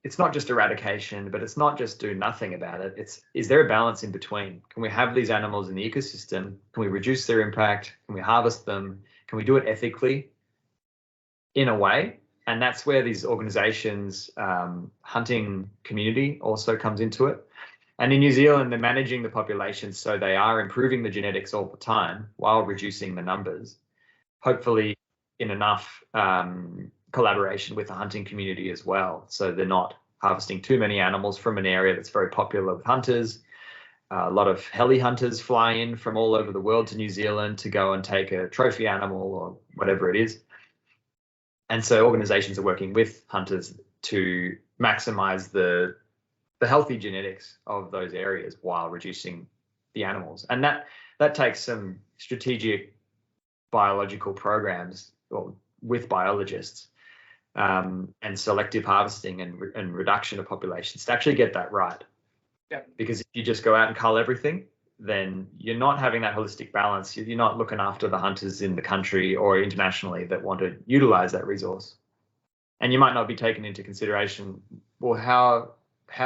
it's not just eradication, but it's not just do nothing about it. Is there a balance in between? Can we have these animals in the ecosystem? Can we reduce their impact? Can we harvest them? Can we do it ethically in a way? And that's where these organizations, hunting community also comes into it. And in New Zealand, they're managing the population so they are improving the genetics all the time while reducing the numbers, hopefully in enough collaboration with the hunting community as well. So they're not harvesting too many animals from an area that's very popular with hunters. A lot of heli hunters fly in from all over the world to New Zealand to go and take a trophy animal or whatever it is. And so organizations are working with hunters to maximize the healthy genetics of those areas while reducing the animals. And that takes some strategic biological programs with biologists and selective harvesting and reduction of populations to actually get that right. Yeah. Because if you just go out and cull everything, then you're not having that holistic balance. You're not looking after the hunters in the country or internationally that want to utilize that resource. And you might not be taking into consideration, well, how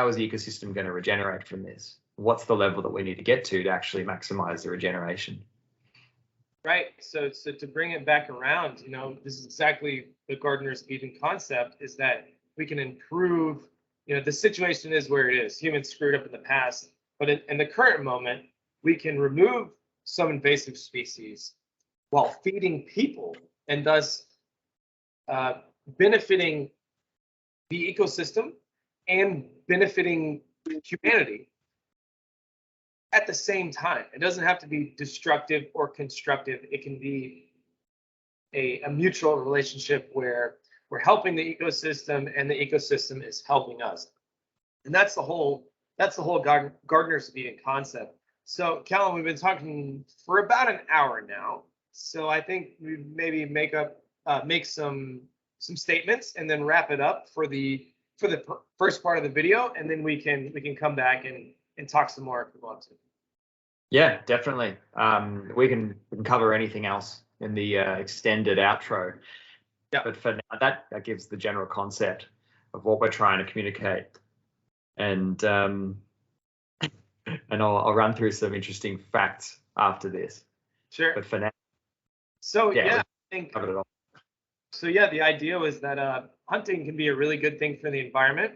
is the ecosystem going to regenerate from this? What's the level that we need to get to actually maximize the regeneration? Right. So to bring it back around, this is exactly the gardener's Eden concept, is that we can improve, the situation is where it is. Humans screwed up in the past, but in the current moment, we can remove some invasive species while feeding people and thus benefiting the ecosystem and benefiting humanity at the same time. It doesn't have to be destructive or constructive. It can be a mutual relationship where we're helping the ecosystem and the ecosystem is helping us. And that's the whole gardener's Eden concept. So Callum, we've been talking for about an hour now. So I think we maybe make some statements and then wrap it up for the first part of the video, and then we can come back and talk some more if we want to. Yeah, definitely. We can cover anything else in the extended outro. Yeah. But for now, that gives the general concept of what we're trying to communicate. And I'll run through some interesting facts after this. Sure. But for now. So yeah I think covered it all. So yeah, the idea was that hunting can be a really good thing for the environment,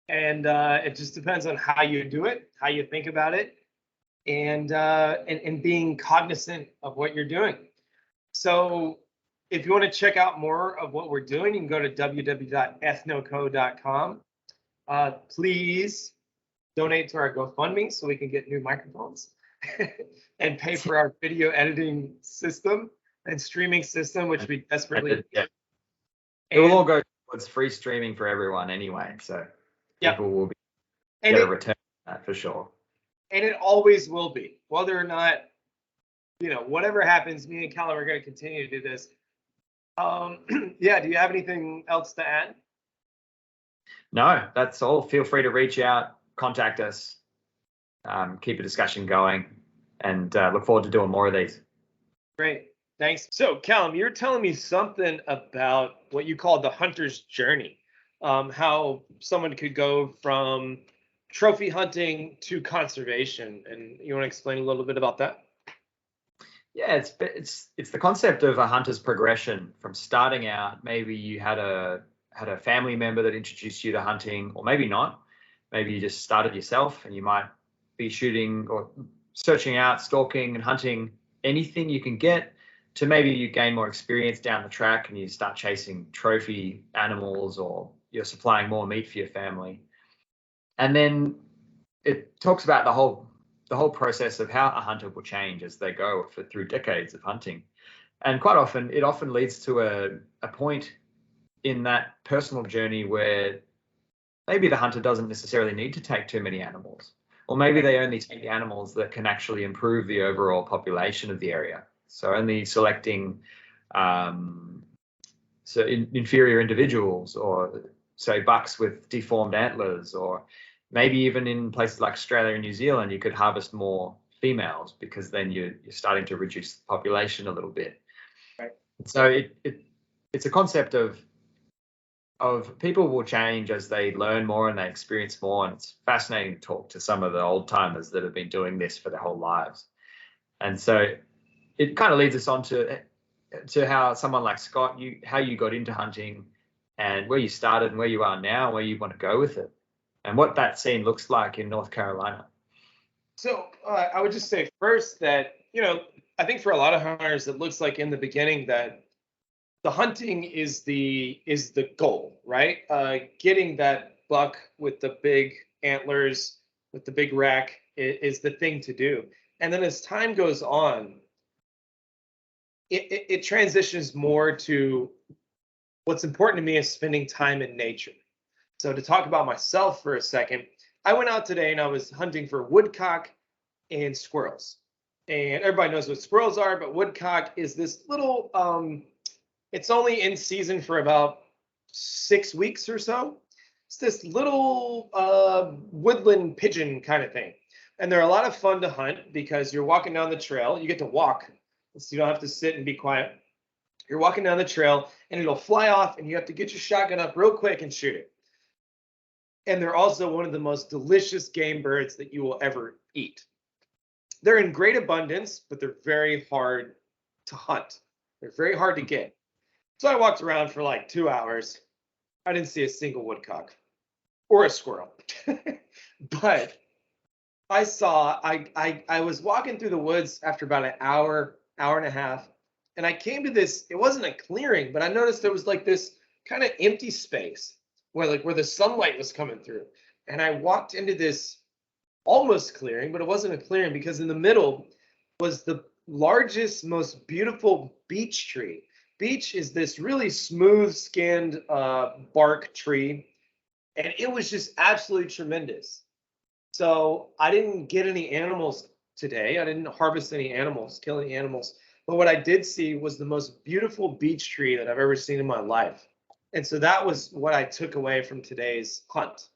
and it just depends on how you do it, how you think about it, and being cognizant of what you're doing. So if you want to check out more of what we're doing, you can go to www.ethnoco.com. Please donate to our GoFundMe so we can get new microphones and pay for our video editing system and streaming system, which we desperately need. Yeah. It will all go it's free streaming for everyone anyway, so Yep. people will And get a it return on that for sure. and it always will be, whether or not, whatever happens, me and Callum are going to continue to do this. Yeah, do you have anything else to add? No, that's all. Feel free to reach out, contact us, keep a discussion going, and look forward to doing more of these. Great. Thanks. So, Callum, you're telling me something about what you call the hunter's journey, how someone could go from trophy hunting to conservation. And you want to explain a little bit about that? Yeah, it's the concept of a hunter's progression from starting out. Maybe you had a family member that introduced you to hunting, or maybe not. Maybe you just started yourself, and you might be shooting or searching out, stalking, and hunting anything you can get. To maybe you gain more experience down the track, and you start chasing trophy animals, or you're supplying more meat for your family. And then it talks about the whole process of how a hunter will change as they go through decades of hunting. And quite often, it often leads to a point in that personal journey where maybe the hunter doesn't necessarily need to take too many animals, or maybe they only take animals that can actually improve the overall population of the area. So only selecting inferior individuals, or say bucks with deformed antlers, or maybe even in places like Australia and New Zealand, you could harvest more females because then you're starting to reduce the population a little bit. Right. So it's a concept of people will change as they learn more and they experience more. And it's fascinating to talk to some of the old timers that have been doing this for their whole lives. And so it kind of leads us on to how someone like Scott, how you got into hunting, and where you started and where you are now, where you want to go with it, and what that scene looks like in North Carolina. So I would just say first that, I think for a lot of hunters, it looks like in the beginning that the hunting is the goal, right? Getting that buck with the big antlers, with the big rack is the thing to do. And then as time goes on, it transitions more to what's important to me is spending time in nature. So to talk about myself for a second, I went out today and I was hunting for woodcock and squirrels. And everybody knows what squirrels are, but woodcock is this little, it's only in season for about 6 weeks or so. It's this little woodland pigeon kind of thing. And they're a lot of fun to hunt because you're walking down the trail. You get to walk, so you don't have to sit and be quiet. You're walking down the trail and it'll fly off and you have to get your shotgun up real quick and shoot it. And they're also one of the most delicious game birds that you will ever eat. They're in great abundance, but they're very hard to hunt. They're very hard to get. So I walked around for like 2 hours. I didn't see a single woodcock or a squirrel. But I was walking through the woods after about an hour and a half, and I came to this, it wasn't a clearing, but I noticed there was like this kind of empty space where the sunlight was coming through. And I walked into this almost clearing, but it wasn't a clearing because in the middle was the largest, most beautiful beech tree. Beech is this really smooth-skinned bark tree, and it was just absolutely tremendous. So I didn't get any animals today. I didn't harvest any animals, kill any animals. But what I did see was the most beautiful beech tree that I've ever seen in my life. And so that was what I took away from today's hunt.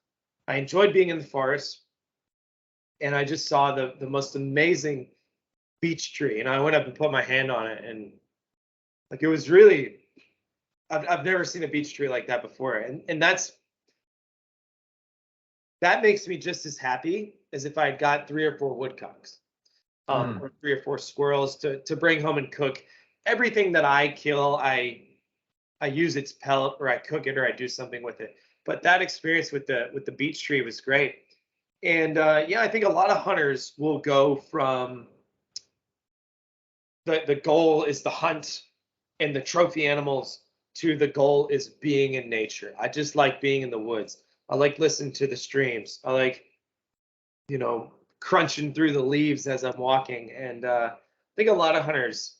I enjoyed being in the forest, and I just saw the most amazing beech tree. And I went up and put my hand on it, and like it was really, I've never seen a beech tree like that before. And that makes me just as happy as if I got 3 or 4 woodcocks, or 3 or 4 squirrels to bring home and cook. Everything that I kill, I use its pellet, or I cook it, or I do something with it. But that experience with the beech tree was great. And yeah, I think a lot of hunters will go from the goal is the hunt and the trophy animals to the goal is being in nature. I just like being in the woods. I like listening to the streams. I like, crunching through the leaves as I'm walking. And I think a lot of hunters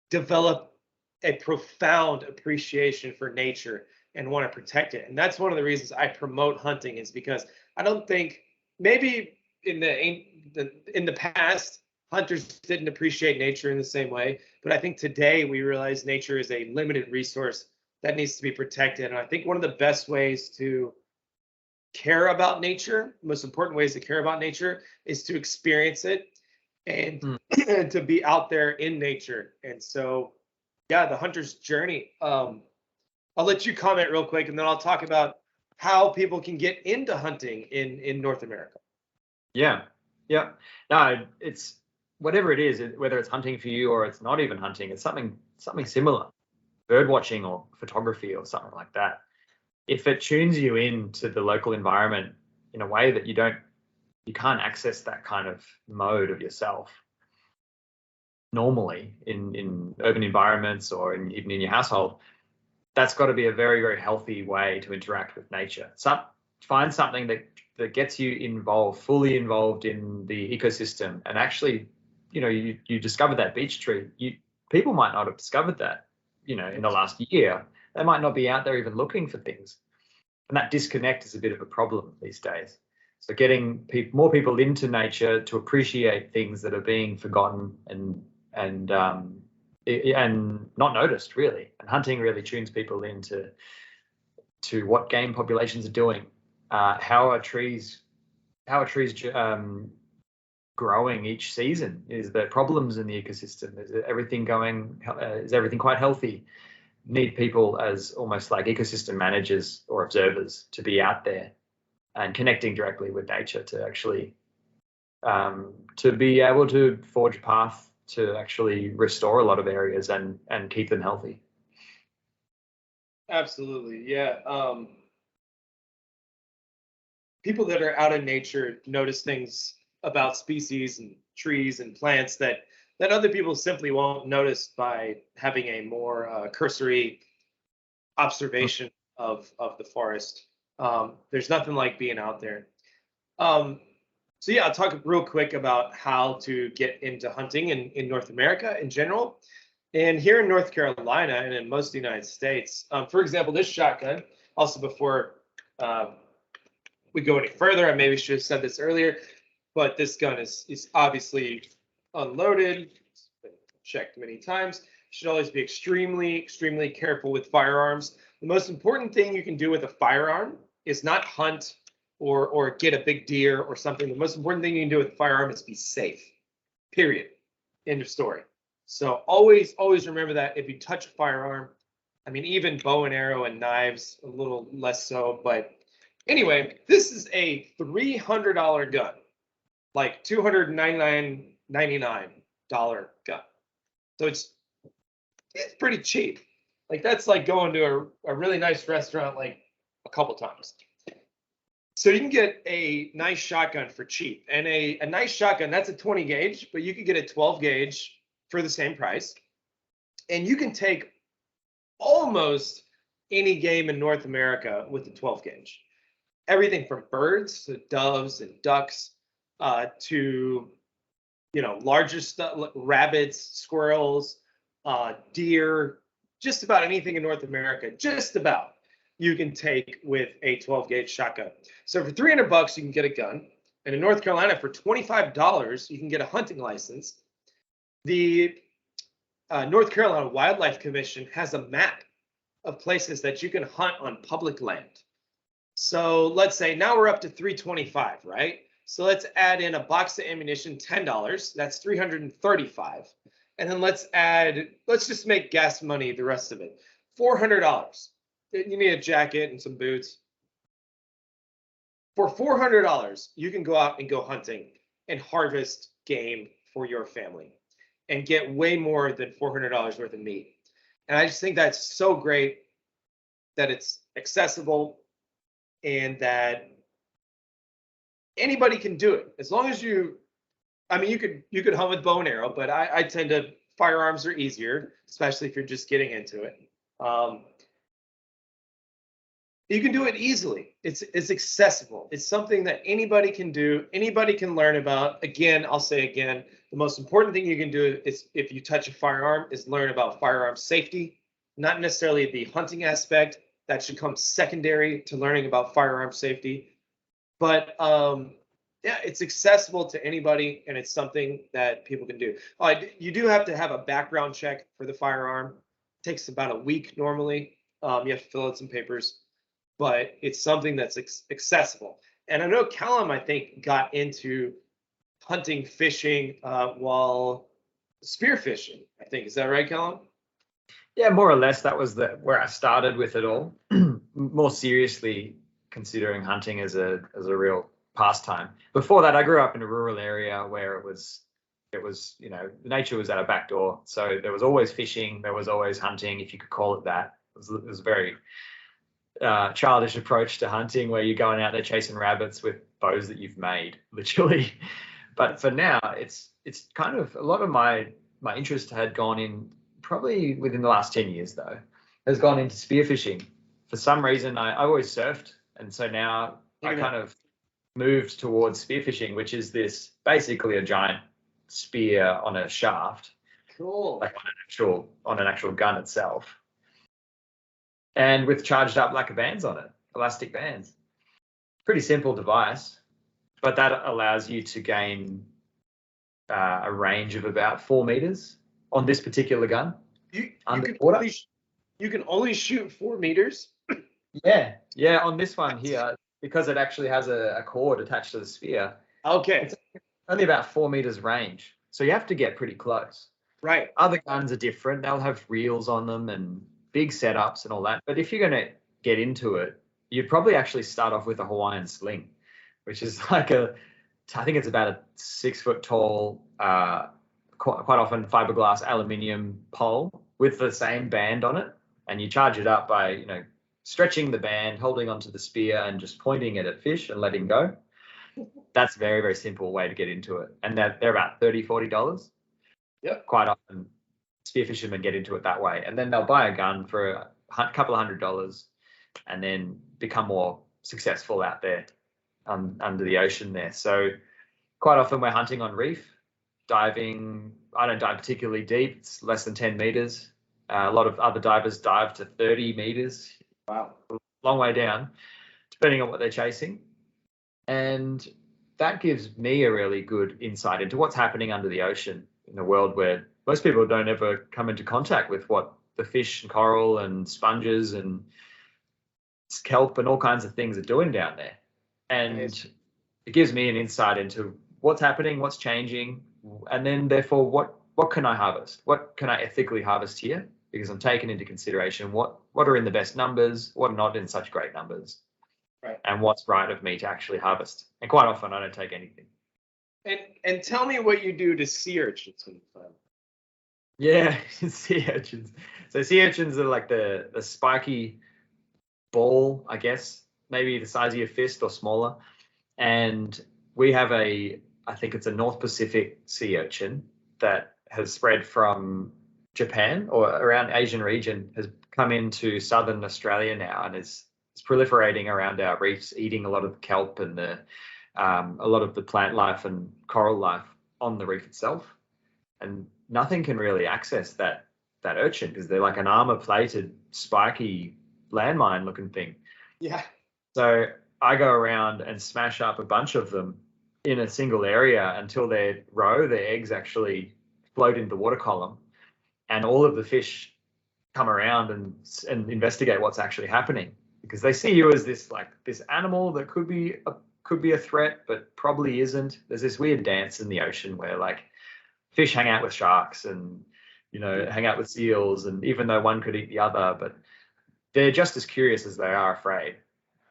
develop a profound appreciation for nature and want to protect it. And that's one of the reasons I promote hunting, is because I don't think, maybe in the past, hunters didn't appreciate nature in the same way, but I think today we realize nature is a limited resource that needs to be protected. And I think one of the best ways to care about nature, most important ways to care about nature, is to experience it and to be out there in nature. And so, yeah, the hunter's journey. I'll let you comment real quick, and then I'll talk about how people can get into hunting in North America. Yeah. No, it's whatever it is, whether it's hunting for you or it's not even hunting, it's something similar, bird watching or photography or something like that. If it tunes you into the local environment in a way that you can't access that kind of mode of yourself normally in urban environments or even in your household, that's got to be a very, very healthy way to interact with nature. So find something that gets you involved, fully involved in the ecosystem. And actually, you discover that beech tree. People might not have discovered that, in the last year. They might not be out there even looking for things. And that disconnect is a bit of a problem these days. So getting more people into nature to appreciate things that are being forgotten and not noticed, really. And hunting really tunes people into what game populations are doing, how are trees growing each season? Is there problems in the ecosystem? Is everything quite healthy? Need people as almost like ecosystem managers or observers to be out there and connecting directly with nature to actually to be able to forge a path to actually restore a lot of areas and keep them healthy. Absolutely, yeah. People that are out in nature notice things about species and trees and plants that other people simply won't notice by having a more cursory observation of the forest. There's nothing like being out there. So yeah, I'll talk real quick about how to get into hunting in North America in general. And here in North Carolina and in most of the United States, for example, this shotgun, also before we go any further, I maybe should have said this earlier, but this gun is obviously unloaded. It's been checked many times. You should always be extremely, extremely careful with firearms. The most important thing you can do with a firearm is not hunt or get a big deer or something. The most important thing you can do with a firearm is be safe, period. End of story. So always remember that if you touch a firearm, I mean, even bow and arrow and knives, a little less so, but anyway, this is a $300 gun, like $299.99 gun. So it's pretty cheap. Like that's like going to a really nice restaurant like a couple times. So you can get a nice shotgun for cheap. And a nice shotgun, that's a 20 gauge, but you could get a 12 gauge for the same price. And you can take almost any game in North America with the 12 gauge. Everything from birds to doves and ducks to larger stuff, rabbits, squirrels, deer, just about anything in North America, just about you can take with a 12 gauge shotgun. So for $300 you can get a gun, and in North Carolina for $25 you can get a hunting license. The North Carolina Wildlife Commission has a map of places that you can hunt on public land. So let's say now we're up to $325, right? So let's add in a box of ammunition, $10. That's $335. And then let's just make gas money the rest of it. $400. You need a jacket and some boots. For $400, you can go out and go hunting and harvest game for your family and get way more than $400 worth of meat. And I just think that's so great that it's accessible and that anybody can do it. As long as you could hunt with bow and arrow, but I tend to, firearms are easier, especially if you're just getting into it. You can do it easily. It's accessible. It's something that anybody can do. Anybody can learn about. Again, I'll say again, The most important thing you can do is, if you touch a firearm, is learn about firearm safety, not necessarily the hunting aspect. That should come secondary to learning about firearm safety. But yeah, it's accessible to anybody, and it's something that people can do. You do have to have a background check for the firearm. It takes about a week normally. You have to fill out some papers, but it's something that's accessible. And I know Callum, I think, got into hunting, fishing while spearfishing. I think, is that right, Callum? Yeah, more or less. That was where I started with it all. More seriously considering hunting as a real pastime. Before that, I grew up in a rural area where it was nature was at our back door. So there was always fishing, there was always hunting, if you could call it that. It was a very childish approach to hunting, where you're going out there chasing rabbits with bows that you've made, literally. But for now, it's kind of, a lot of my interest had gone in, probably within the last 10 years though, has gone into spearfishing. For some reason, I always surfed, and so now I kind of moved towards spearfishing, which is this basically a giant spear on a shaft, Cool. like on an actual gun itself, and with charged up lacquer bands on it, elastic bands. Pretty simple device, but that allows you to gain a range of about 4 meters on this particular gun. You can only shoot 4 meters. Yeah, on this one here, because it actually has a cord attached to the spear. Okay. It's only about 4 meters range, so you have to get pretty close. Right. Other guns are different. They'll have reels on them and big setups and all that. But if you're going to get into it, you'd probably actually start off with a Hawaiian sling, which is like I think it's about a 6 foot tall, quite often fiberglass aluminium pole with the same band on it. And you charge it up by, stretching the band, holding onto the spear and just pointing it at fish and letting go. That's a very, very simple way to get into it. And they're about $30-$40. Yep. Quite often spear fishermen get into it that way. And then they'll buy a gun for a couple of $100 and then become more successful out there under the ocean there. So quite often we're hunting on reef, diving. I don't dive particularly deep. It's less than 10 meters. A lot of other divers dive to 30 meters. Wow. Long way down, depending on what they're chasing. And that gives me a really good insight into what's happening under the ocean in a world where most people don't ever come into contact with what the fish and coral and sponges and kelp and all kinds of things are doing down there. And it gives me an insight into what's happening, what's changing, and then therefore what can I harvest? What can I ethically harvest here? Because I'm taking into consideration what are in the best numbers, what are not in such great numbers, right, and what's right of me to actually harvest. And quite often I don't take anything. And tell me what you do to sea urchins when you find them. Yeah, sea urchins. So sea urchins are like the spiky ball, I guess, maybe the size of your fist or smaller. And we have I think it's a North Pacific sea urchin that has spread from Japan or around Asian region, has come into southern Australia now and is proliferating around our reefs, eating a lot of the kelp and a lot of the plant life and coral life on the reef itself. And nothing can really access that urchin because they're like an armor-plated, spiky landmine-looking thing. Yeah. So I go around and smash up a bunch of them in a single area until their eggs actually float into the water column, and all of the fish come around and investigate what's actually happening, because they see you as this animal that could be a threat but probably isn't. There's this weird dance in the ocean where like fish hang out with sharks and hang out with seals, and even though one could eat the other, but they're just as curious as they are afraid.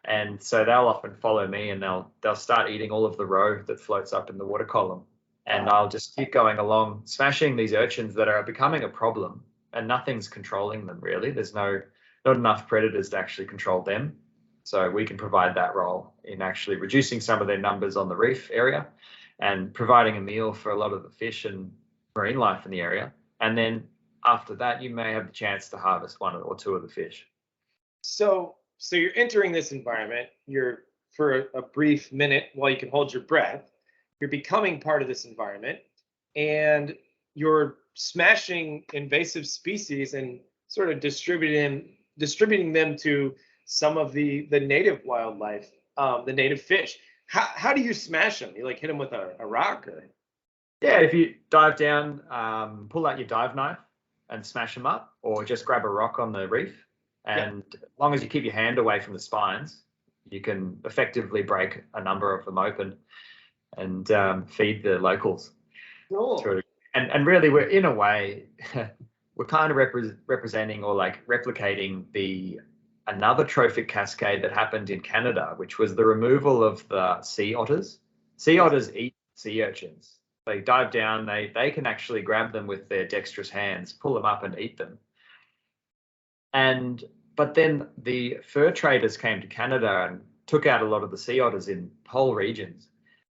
And so they'll often follow me and they'll start eating all of the roe that floats up in the water column. And I'll just keep going along, smashing these urchins that are becoming a problem, and nothing's controlling them really. There's not enough predators to actually control them. So we can provide that role in actually reducing some of their numbers on the reef area and providing a meal for a lot of the fish and marine life in the area. And then after that, you may have the chance to harvest one or two of the fish. So you're entering this environment, you're for a brief minute while you can hold your breath, you're becoming part of this environment, and you're smashing invasive species and sort of distributing them to some of the native wildlife, the native fish. How do you smash them? You like hit them with a rock or? Yeah, if you dive down, pull out your dive knife and smash them up, or just grab a rock on the reef. And as long as you keep your hand away from the spines, you can effectively break a number of them open and feed the locals. Cool. And really, we're in a way, we're kind of representing or like replicating another trophic cascade that happened in Canada, which was the removal of the sea otters. Sea otters eat sea urchins. They dive down, they can actually grab them with their dexterous hands, pull them up and eat them. But then the fur traders came to Canada and took out a lot of the sea otters in whole regions,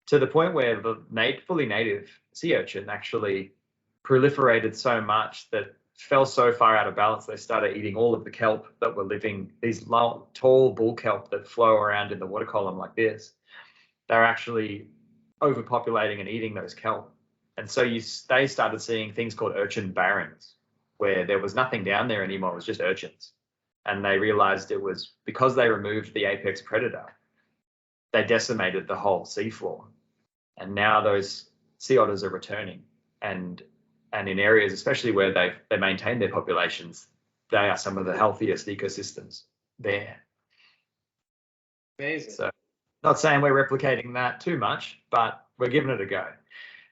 to the point where the fully native sea urchin actually proliferated so much that fell so far out of balance they started eating all of the kelp that were living, these tall bull kelp that flow around in the water column like this. They're actually overpopulating and eating those kelp. And so they started seeing things called urchin barrens, where there was nothing down there anymore, it was just urchins. And they realized it was because they removed the apex predator, they decimated the whole seafloor. And now those sea otters are returning. And in areas, especially where they maintain their populations, they are some of the healthiest ecosystems there. Amazing. So not saying we're replicating that too much, but we're giving it a go.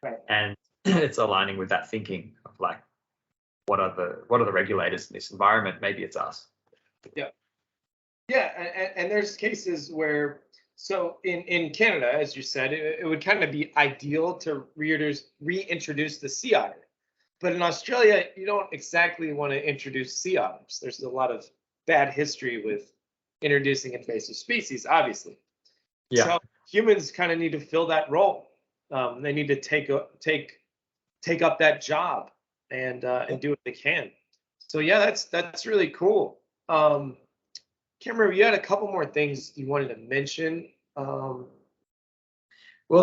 Right. And it's aligning with that thinking of like, what are the regulators in this environment? Maybe it's us. Yeah. Yeah, and there's cases where, so in Canada, as you said, it would kind of be ideal to reintroduce the sea otter. But in Australia, you don't exactly want to introduce sea otters. There's a lot of bad history with introducing invasive species, obviously. Yeah. So humans kind of need to fill that role. They need to take up that job and do what they can. So yeah, that's really cool. Can't remember, you had a couple more things you wanted to mention. Well,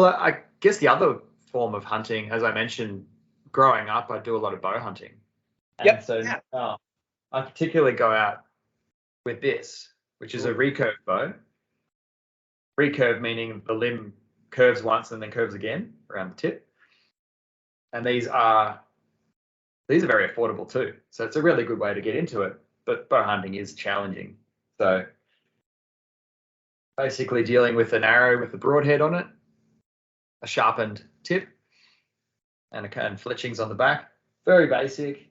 I guess the other form of hunting, as I mentioned, growing up, I do a lot of bow hunting. And I particularly go out with this, which is a recurve bow. Recurve meaning the limb curves once and then curves again around the tip. And these are very affordable too. So it's a really good way to get into it. But bow hunting is challenging. So basically dealing with an arrow with a broadhead on it, a sharpened tip, and fletchings on the back. Very basic.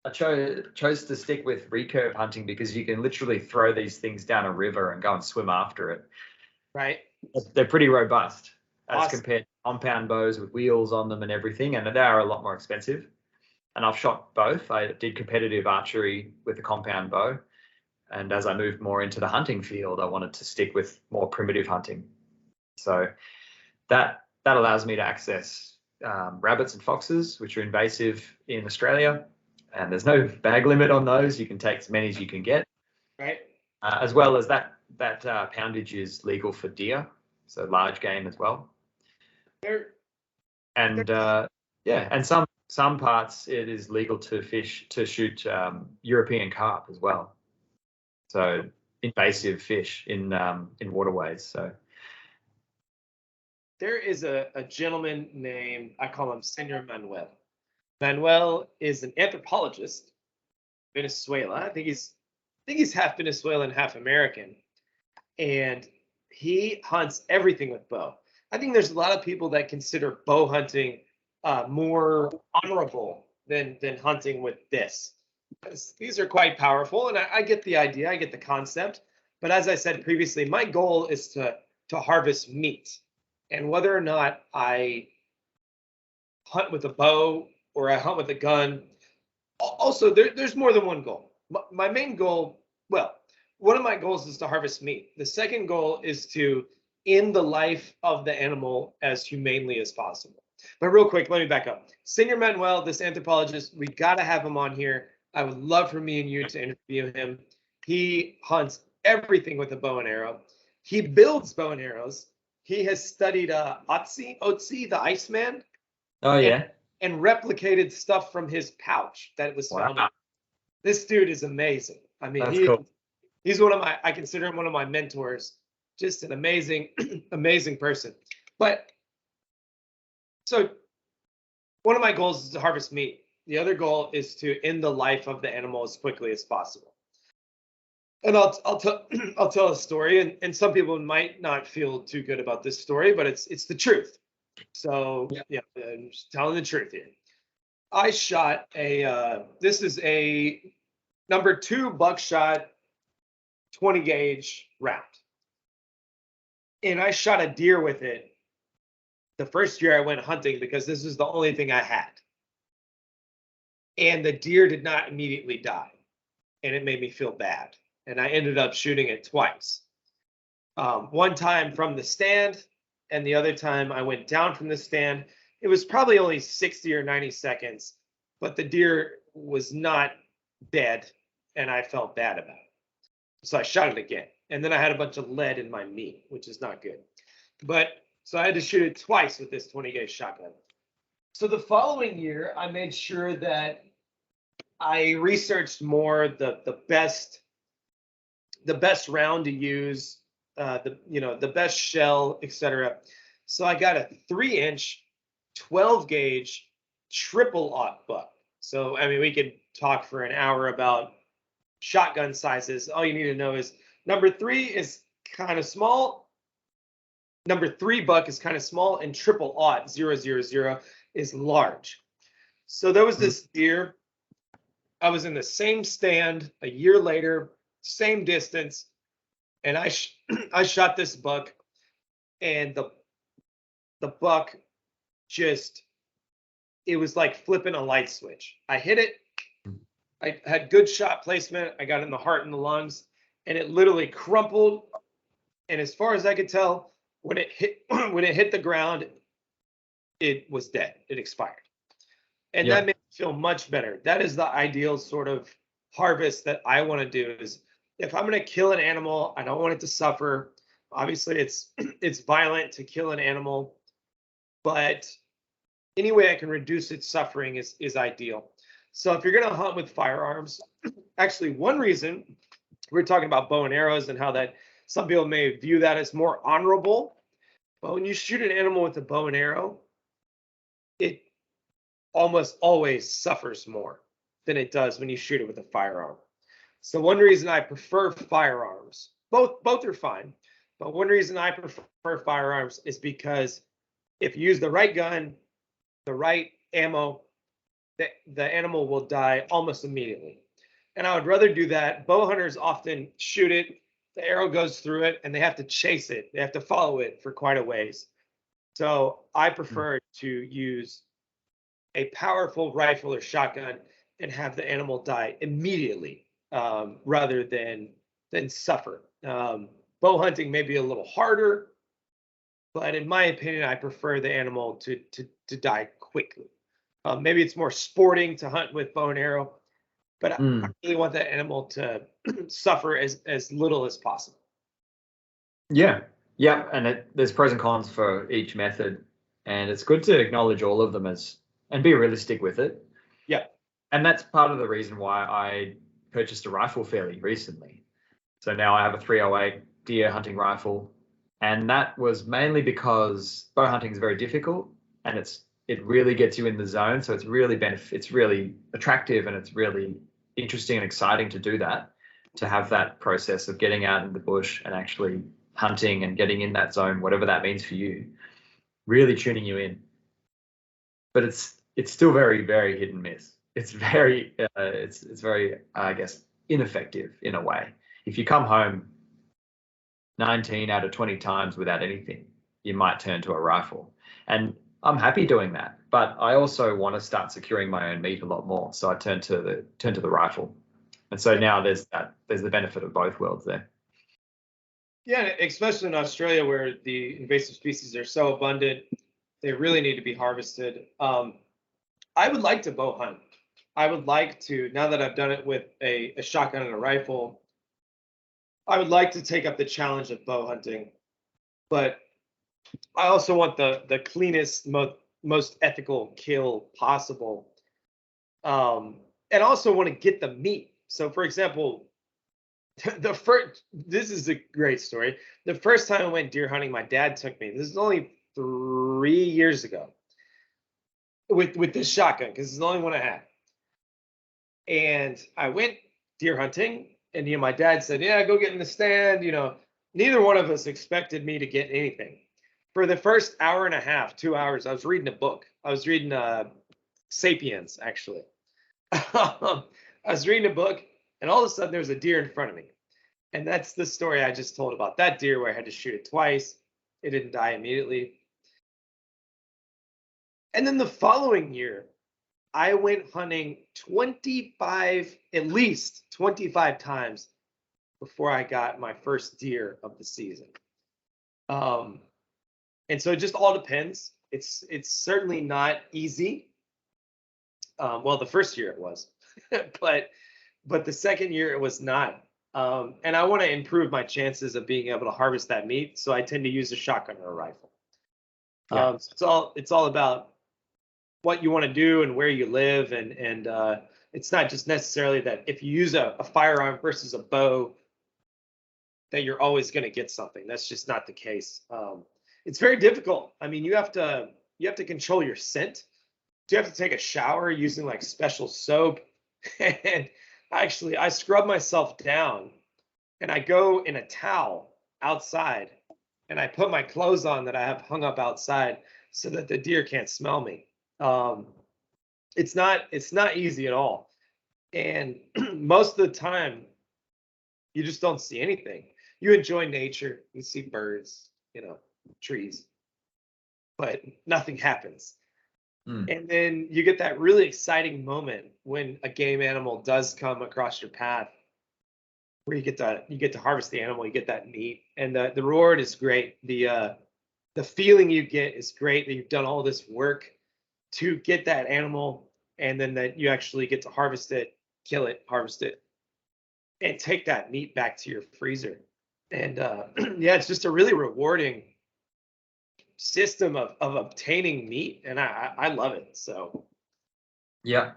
I chose to stick with recurve hunting because you can literally throw these things down a river and go and swim after it. Right. They're pretty robust as Awesome. compared to compound bows with wheels on them and everything, and they are a lot more expensive. And I've shot both. I did competitive archery with a compound bow. And as I moved more into the hunting field, I wanted to stick with more primitive hunting. So that allows me to access rabbits and foxes, which are invasive in Australia. And there's no bag limit on those. You can take as many as you can get. Right. As well as that poundage is legal for deer, so large game as well. And some parts it is legal to shoot European carp as well. So invasive fish in waterways. So there is a gentleman named, I call him Senor Manuel. Manuel is an anthropologist, Venezuela. I think he's half Venezuelan, half American, and he hunts everything with bow. I think there's a lot of people that consider bow hunting more honorable than hunting with this. These are quite powerful, and I get the idea, I get the concept. But as I said previously, my goal is to harvest meat, and whether or not I hunt with a bow or I hunt with a gun. Also, there's more than one goal. My main goal, well, one of my goals is to harvest meat. The second goal is to end the life of the animal as humanely as possible. But real quick, let me back up. Senor Manuel, this anthropologist, we got to have him on here. I would love for me and you to interview him. He hunts everything with a bow and arrow. He builds bow and arrows. He has studied Otzi, the Iceman. Oh, yeah. and replicated stuff from his pouch that was found. Wow. This dude is amazing. I mean, That's cool. he's I consider him one of my mentors. Just an amazing, amazing person. But so one of my goals is to harvest meat. The other goal is to end the life of the animal as quickly as possible. And I'll tell a story, and some people might not feel too good about this story, but it's the truth. So yeah, I'm just telling the truth here. I shot this is a number 2 buckshot 20 gauge round, and I shot a deer with it the first year I went hunting because this was the only thing I had, and the deer did not immediately die, and it made me feel bad. And I ended up shooting it twice. One time from the stand, and the other time I went down from the stand. It was probably only 60 or 90 seconds, but the deer was not dead, and I felt bad about it. So I shot it again, and then I had a bunch of lead in my meat, which is not good. But so I had to shoot it twice with this 20 gauge shotgun. So the following year, I made sure that I researched more the best round to use, the best shell, etc. So I got a 3-inch 12 gauge triple-aught buck. So I mean, we could talk for an hour about shotgun sizes. All you need to know is number 3 is kind of small. Number 3 buck is kind of small, and triple-aught 000 is large. So there was this deer. I was in the same stand a year later, same distance, and I shot this buck, and the buck just, it was like flipping a light switch. I hit it. I had good shot placement. I got in the heart and the lungs, and it literally crumpled. And as far as I could tell, when it hit the ground, it was dead. It expired. And that made me feel much better. That is the ideal sort of harvest that I want to do. Is if I'm going to kill an animal, I don't want it to suffer. Obviously, it's violent to kill an animal, but any way I can reduce its suffering is ideal. So if you're going to hunt with firearms, actually one reason we're talking about bow and arrows and how that some people may view that as more honorable, but when you shoot an animal with a bow and arrow, it almost always suffers more than it does when you shoot it with a firearm. So one reason I prefer firearms, both are fine, but one reason I prefer firearms is because if you use the right gun, the right ammo, the animal will die almost immediately. And I would rather do that. Bow hunters often shoot it, the arrow goes through it, and they have to chase it. They have to follow it for quite a ways. So I prefer to use a powerful rifle or shotgun and have the animal die immediately, rather than suffer. Bow hunting may be a little harder, but in my opinion, I prefer the animal to die quickly. Maybe it's more sporting to hunt with bow and arrow, but I really want that animal to suffer as little as possible. Yeah, and there's pros and cons for each method, and it's good to acknowledge all of them and be realistic with it. Yeah, and that's part of the reason why I purchased a rifle fairly recently. So now I have a 308 deer hunting rifle, and that was mainly because bow hunting is very difficult, and it really gets you in the zone. So it's really attractive, and it's really interesting and exciting to do that, to have that process of getting out in the bush and actually hunting and getting in that zone, whatever that means for you, really tuning you in. But it's still very, very hit and miss. It's very, I guess, ineffective in a way. If you come home 19 out of 20 times without anything, you might turn to a rifle. And I'm happy doing that, but I also want to start securing my own meat a lot more. So I turn to the rifle. And so now there's the benefit of both worlds there. Yeah, especially in Australia where the invasive species are so abundant, they really need to be harvested. I would like to bow hunt. I would like to, now that I've done it with a shotgun and a rifle, I would like to take up the challenge of bow hunting. But I also want the cleanest, most ethical kill possible. And also want to get the meat. So, for example, this is a great story. The first time I went deer hunting, my dad took me. This is only 3 years ago with this shotgun because it's the only one I had. And I went deer hunting, and my dad said, "Yeah, go get in the stand." Neither one of us expected me to get anything. For the first hour and a half, 2 hours, I was reading a book. I was reading *Sapiens*, actually. I was reading a book, and all of a sudden there was a deer in front of me. And that's the story I just told about that deer where I had to shoot it twice. It didn't die immediately. And then the following year, I went hunting at least 25 times before I got my first deer of the season. And so it just all depends. It's certainly not easy. Well, the first year it was, but the second year it was not. And I want to improve my chances of being able to harvest that meat, so I tend to use a shotgun or a rifle. Yeah. So it's all about what you want to do and where you live, and it's not just necessarily that if you use a firearm versus a bow that you're always going to get something. That's just not the case. It's very difficult. I mean, you have to control your scent. You have to take a shower using like special soap, and actually I scrub myself down, and I go in a towel outside, and I put my clothes on that I have hung up outside so that the deer can't smell me. It's not easy at all, and most of the time you just don't see anything. You enjoy nature, you see birds, trees, but nothing happens. And then you get that really exciting moment when a game animal does come across your path, where you get to harvest the animal, you get that meat, and the reward is great. The feeling you get is great, that you've done all this work to get that animal, and then that you actually get to harvest it, kill it, harvest it, and take that meat back to your freezer. And yeah, it's just a really rewarding system of obtaining meat, and I love it. So Yeah.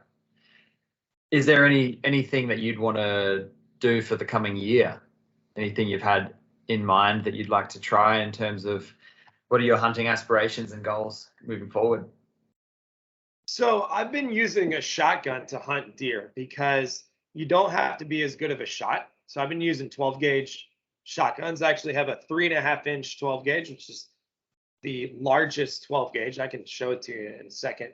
Is there anything that you'd want to do for the coming year? Anything you've had in mind that you'd like to try in terms of what are your hunting aspirations and goals moving forward? So I've been using a shotgun to hunt deer because you don't have to be as good of a shot. So I've been using 12 gauge shotguns. I actually have a 3.5-inch 12 gauge, which is the largest 12 gauge. I can show it to you in a second.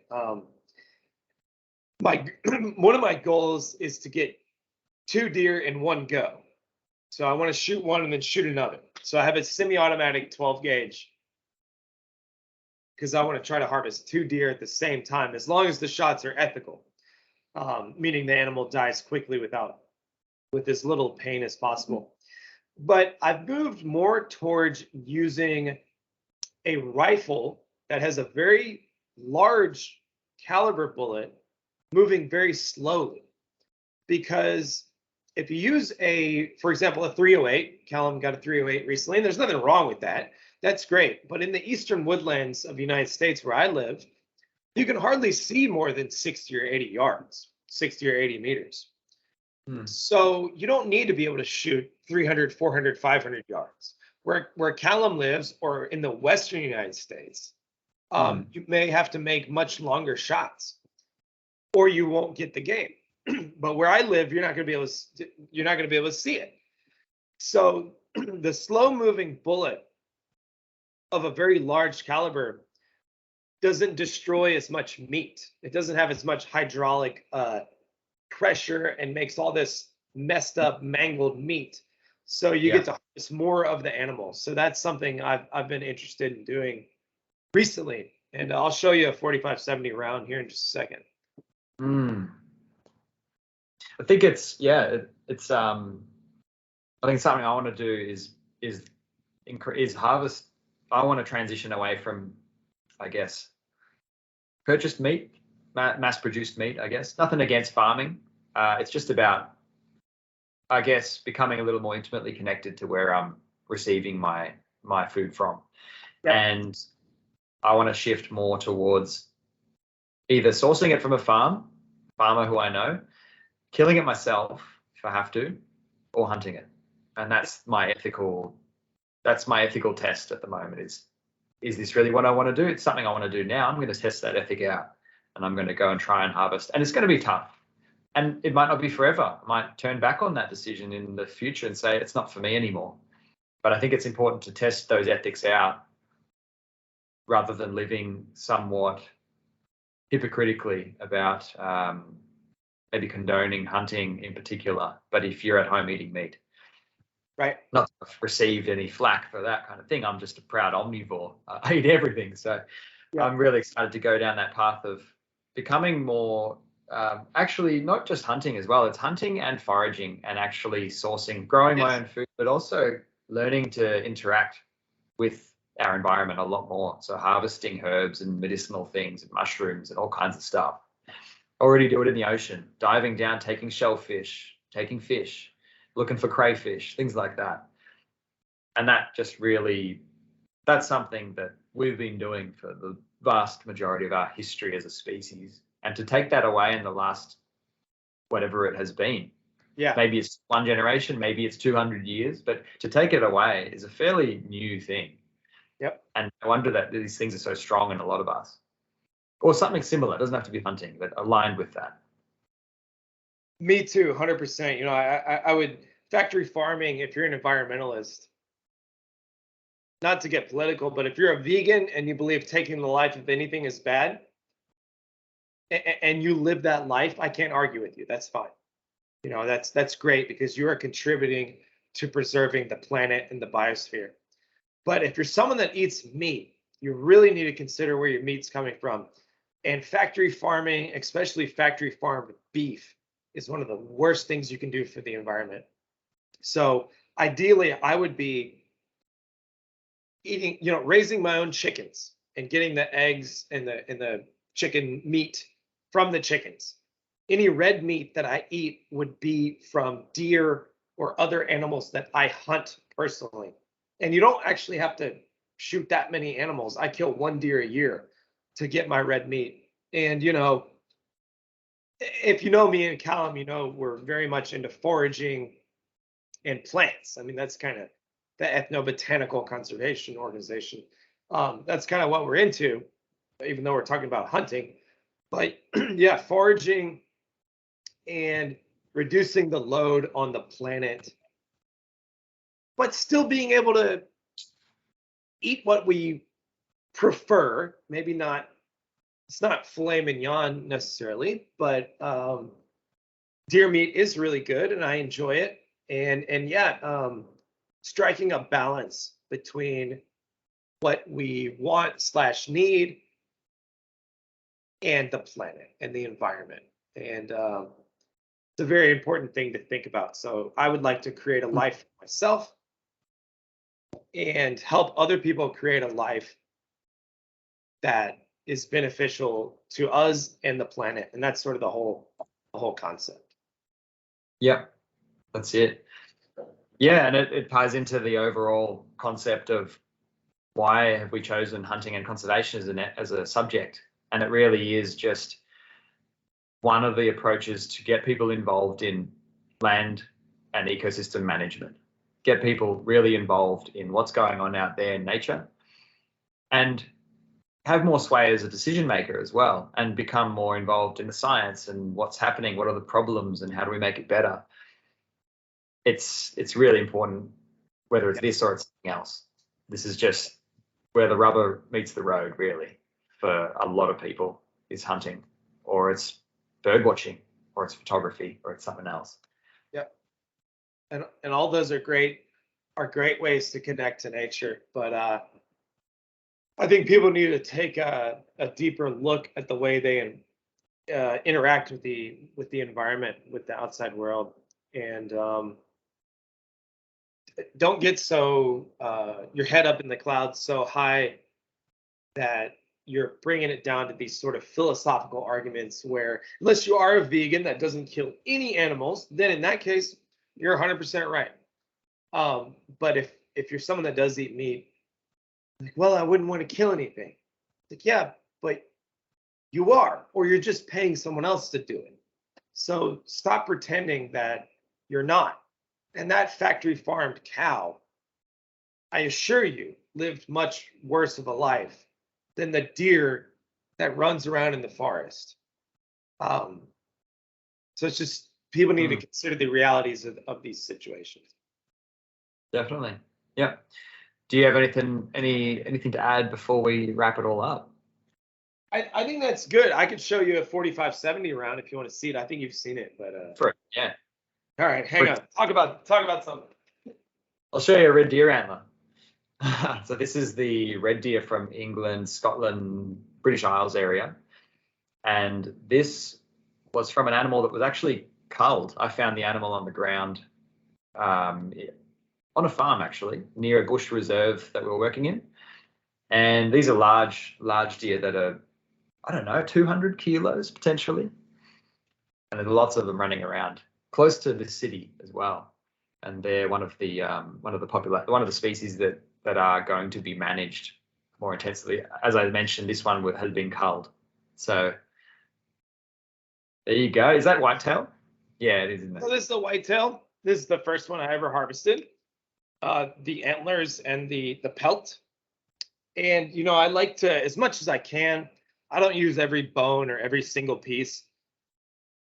One of my goals is to get 2 deer in one go. So I want to shoot one and then shoot another. So I have a semi-automatic 12 gauge because I want to try to harvest 2 deer at the same time, as long as the shots are ethical, meaning the animal dies quickly with as little pain as possible. But I've moved more towards using a rifle that has a very large caliber bullet moving very slowly. Because if you use for example, a 308, Callum got a 308 recently, and there's nothing wrong with that. That's great. But in the eastern woodlands of the United States where I live, you can hardly see more than 60 or 80 yards, 60 or 80 meters. So you don't need to be able to shoot 300, 400, 500 yards. Where Callum lives, or in the western United States, you may have to make much longer shots, or you won't get the game. But where I live, you're not going to be able to see it. So the slow-moving bullet of a very large caliber doesn't destroy as much meat. It doesn't have as much hydraulic pressure and makes all this messed up, mangled meat. So you get to harvest more of the animal. So that's something I've been interested in doing recently. And I'll show you a 45-70 round here in just a second. I think I think something I want to do is harvest. I want to transition away from, I guess, purchased meat, mass-produced meat. I guess nothing against farming. It's just about, I guess, becoming a little more intimately connected to where I'm receiving my food from. Yep. And I want to shift more towards either sourcing it from a farmer who I know, killing it myself if I have to, or hunting it. And that's my ethical test at the moment is this really what I want to do? It's something I want to do now. I'm going to test that ethic out, and I'm going to go and try and harvest. And it's going to be tough. And it might not be forever. I might turn back on that decision in the future and say it's not for me anymore. But I think it's important to test those ethics out rather than living somewhat hypocritically about maybe condoning hunting in particular. But if you're at home eating meat, Right. not that I've received any flack for that kind of thing. I'm just a proud omnivore. I eat everything. So Yeah. I'm really excited to go down that path of becoming more, actually not just hunting as well. It's hunting and foraging and actually sourcing, growing my own food, but also learning to interact with our environment a lot more. So harvesting herbs and medicinal things and mushrooms and all kinds of stuff. Already do it in the ocean, diving down, taking shellfish, taking fish, looking for crayfish, things like that. And that just really, that's something that we've been doing for the vast majority of our history as a species. And to take that away in the last, whatever it has been, maybe it's one generation, maybe it's 200 years, but to take it away is a fairly new thing. Yep. And I wonder that these things are so strong in a lot of us. Or something similar. It doesn't have to be hunting, but aligned with that. Me too, 100%. You know, I would factory farming, if you're an environmentalist, not to get political, but if you're a vegan and you believe taking the life of anything is bad, and you live that life, I can't argue with you. That's fine. You know, that's great because you are contributing to preserving the planet and the biosphere. But if you're someone that eats meat, you really need to consider where your meat's coming from. And factory farming, especially factory farmed beef, is one of the worst things you can do for the environment. So ideally, I would be eating, you know, raising my own chickens and getting the eggs and the chicken meat from the chickens. Any red meat that I eat would be from deer or other animals that I hunt personally. And you don't actually have to shoot that many animals. I kill one deer a year to get my red meat. And, you know, if you know me and Callum, you know, we're very much into foraging and plants. I mean, that's kind of the ethnobotanical conservation organization. That's kind of what we're into, even though we're talking about hunting. But yeah, foraging and reducing the load on the planet, but still being able to eat what we prefer. Maybe not, it's not filet mignon necessarily, but deer meat is really good and I enjoy it. And yeah, striking a balance between what we want / need and the planet and the environment. And it's a very important thing to think about. So I would like to create a life for myself and help other people create a life that is beneficial to us and the planet. And that's sort of the whole concept. Yeah, that's it. Yeah, and it ties into the overall concept of why have we chosen hunting and conservation as a subject. And it really is just one of the approaches to get people involved in land and ecosystem management, get people really involved in what's going on out there in nature, and have more sway as a decision maker as well, and become more involved in the science and what's happening, what are the problems, and how do we make it better. It's really important, whether it's this or it's something else. This is just where the rubber meets the road, really, for a lot of people, is hunting, or it's bird watching, or it's photography, or it's something else. Yep. And all those are great ways to connect to nature. But I think people need to take a deeper look at the way they interact with the environment, with the outside world, and don't get so your head up in the clouds so high that you're bringing it down to these sort of philosophical arguments where, unless you are a vegan that doesn't kill any animals, then in that case you're 100% right. But if you're someone that does eat meat, like, well, I wouldn't want to kill anything. Like, yeah, but you are, or you're just paying someone else to do it. So stop pretending that you're not. And that factory farmed cow, I assure you, lived much worse of a life than the deer that runs around in the forest. Um, so it's just people need to Mm, consider the realities of these situations. definitely. Yeah. Do you have anything to add before we wrap it all up? I think that's good. I could show you a 45-70 round if you want to see it. I think you've seen it, but For it, yeah. all right, hang on. Talk about something. I'll show you a red deer antler. So this is the red deer from England, Scotland, British Isles area. And this was from an animal that was actually culled. I found the animal on the ground on a farm, actually, near a bush reserve that we were working in. And these are large deer that are, I don't know, 200 kilos potentially. And there's lots of them running around close to the city as well. And they're one of the species that are going to be managed more intensely. As I mentioned, this one has been culled. So there you go. Is that whitetail? Yeah, it is, isn't it? So this is the whitetail. This is the first one I ever harvested. The antlers and the pelt. And I like to, as much as I can, I don't use every bone or every single piece,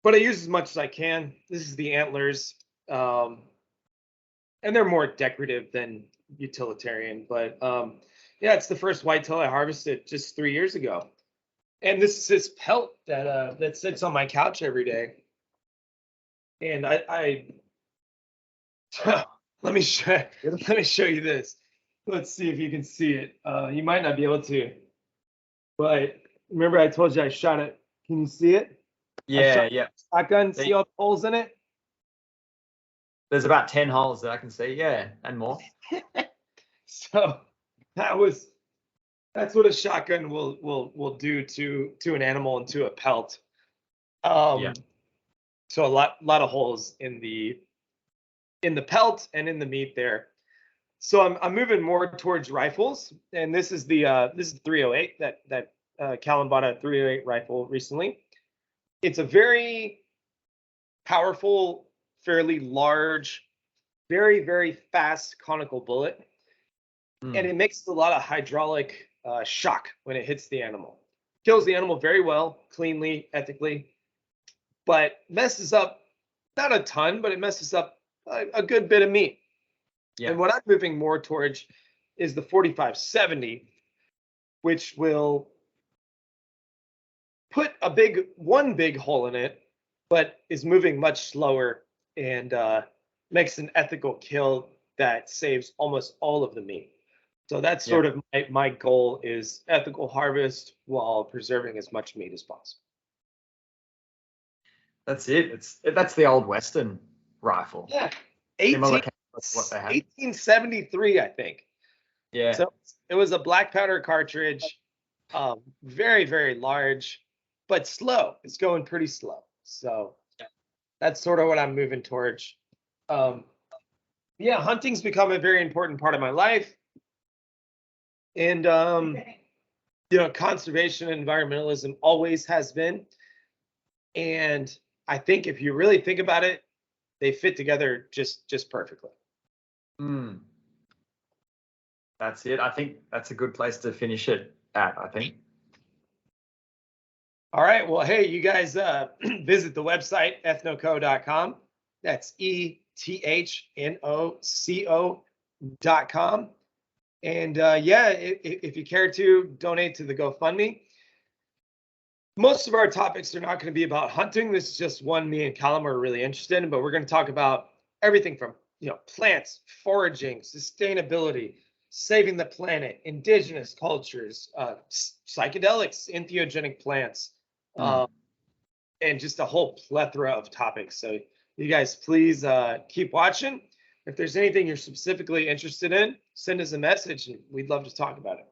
but I use as much as I can. This is the antlers. And they're more decorative than utilitarian, but yeah, it's the first whitetail I harvested just 3 years ago. And this is his pelt that sits on my couch every day. And I let me show you this. Let's see if you can see it. You might not be able to, but remember I told you I shot it. Can you see it? I Yeah, shot yeah. shotgun. See all the holes in it? There's about 10 holes that I can see. Yeah, and more. So that's what a shotgun will do to an animal and to a pelt. Yeah. So a lot of holes in the pelt and in the meat there. So I'm moving more towards rifles, and this is the 308 that Callan bought a 308 rifle recently. It's a very powerful, fairly large, very fast conical bullet, and it makes a lot of hydraulic shock when it hits the animal. Kills the animal very well, cleanly, ethically, but messes up not a ton, but it messes up a good bit of meat. Yeah. And what I'm moving more towards is the 45-70, which will put one big hole in it, but is moving much slower and makes an ethical kill that saves almost all of the meat. So that's sort of my goal is ethical harvest while preserving as much meat as possible. That's it. That's the old Western rifle. Yeah, Similar to what they had. 1873, I think. Yeah. So it was a black powder cartridge, very large, but slow. It's going pretty slow. So that's sort of what I'm moving towards. Yeah, hunting's become a very important part of my life, and conservation and environmentalism always has been. And I think if you really think about it, they fit together just perfectly. That's it. I think that's a good place to finish it at, I think. All right. Well, hey, you guys visit the website, ethnoco.com. That's ETHNOCO.com. And yeah, if you care to donate to the GoFundMe. Most of our topics are not going to be about hunting. This is just one me and Callum are really interested in, but we're going to talk about everything from plants, foraging, sustainability, saving the planet, indigenous cultures, psychedelics, entheogenic plants, and just a whole plethora of topics. So you guys please keep watching. If there's anything you're specifically interested in, send us a message and we'd love to talk about it.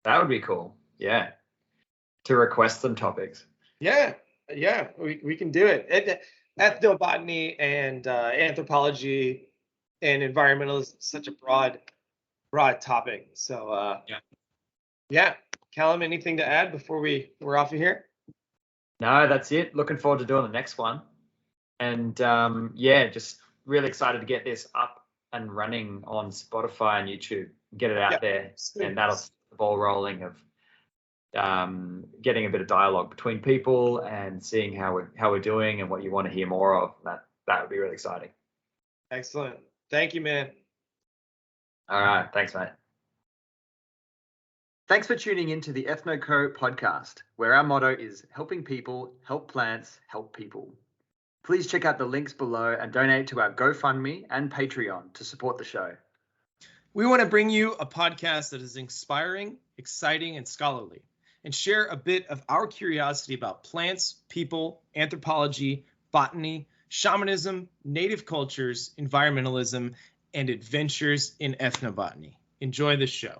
That would be cool. Yeah. To request some topics. Yeah, we can do it. Ethnobotany and anthropology and environmentalism is such a broad topic. So yeah. Callum, anything to add before we're off of here? No, that's it. Looking forward to doing the next one. And yeah, just really excited to get this up and running on Spotify and YouTube. Get it out there, and that'll set the ball rolling of getting a bit of dialogue between people and seeing how we're doing and what you want to hear more of. That would be really exciting. Excellent. Thank you, man. All right. Thanks, mate. Thanks for tuning in to the EthnoCO podcast, where our motto is helping people, help plants, help people. Please check out the links below and donate to our GoFundMe and Patreon to support the show. We want to bring you a podcast that is inspiring, exciting, and scholarly, and share a bit of our curiosity about plants, people, anthropology, botany, shamanism, native cultures, environmentalism, and adventures in ethnobotany. Enjoy the show.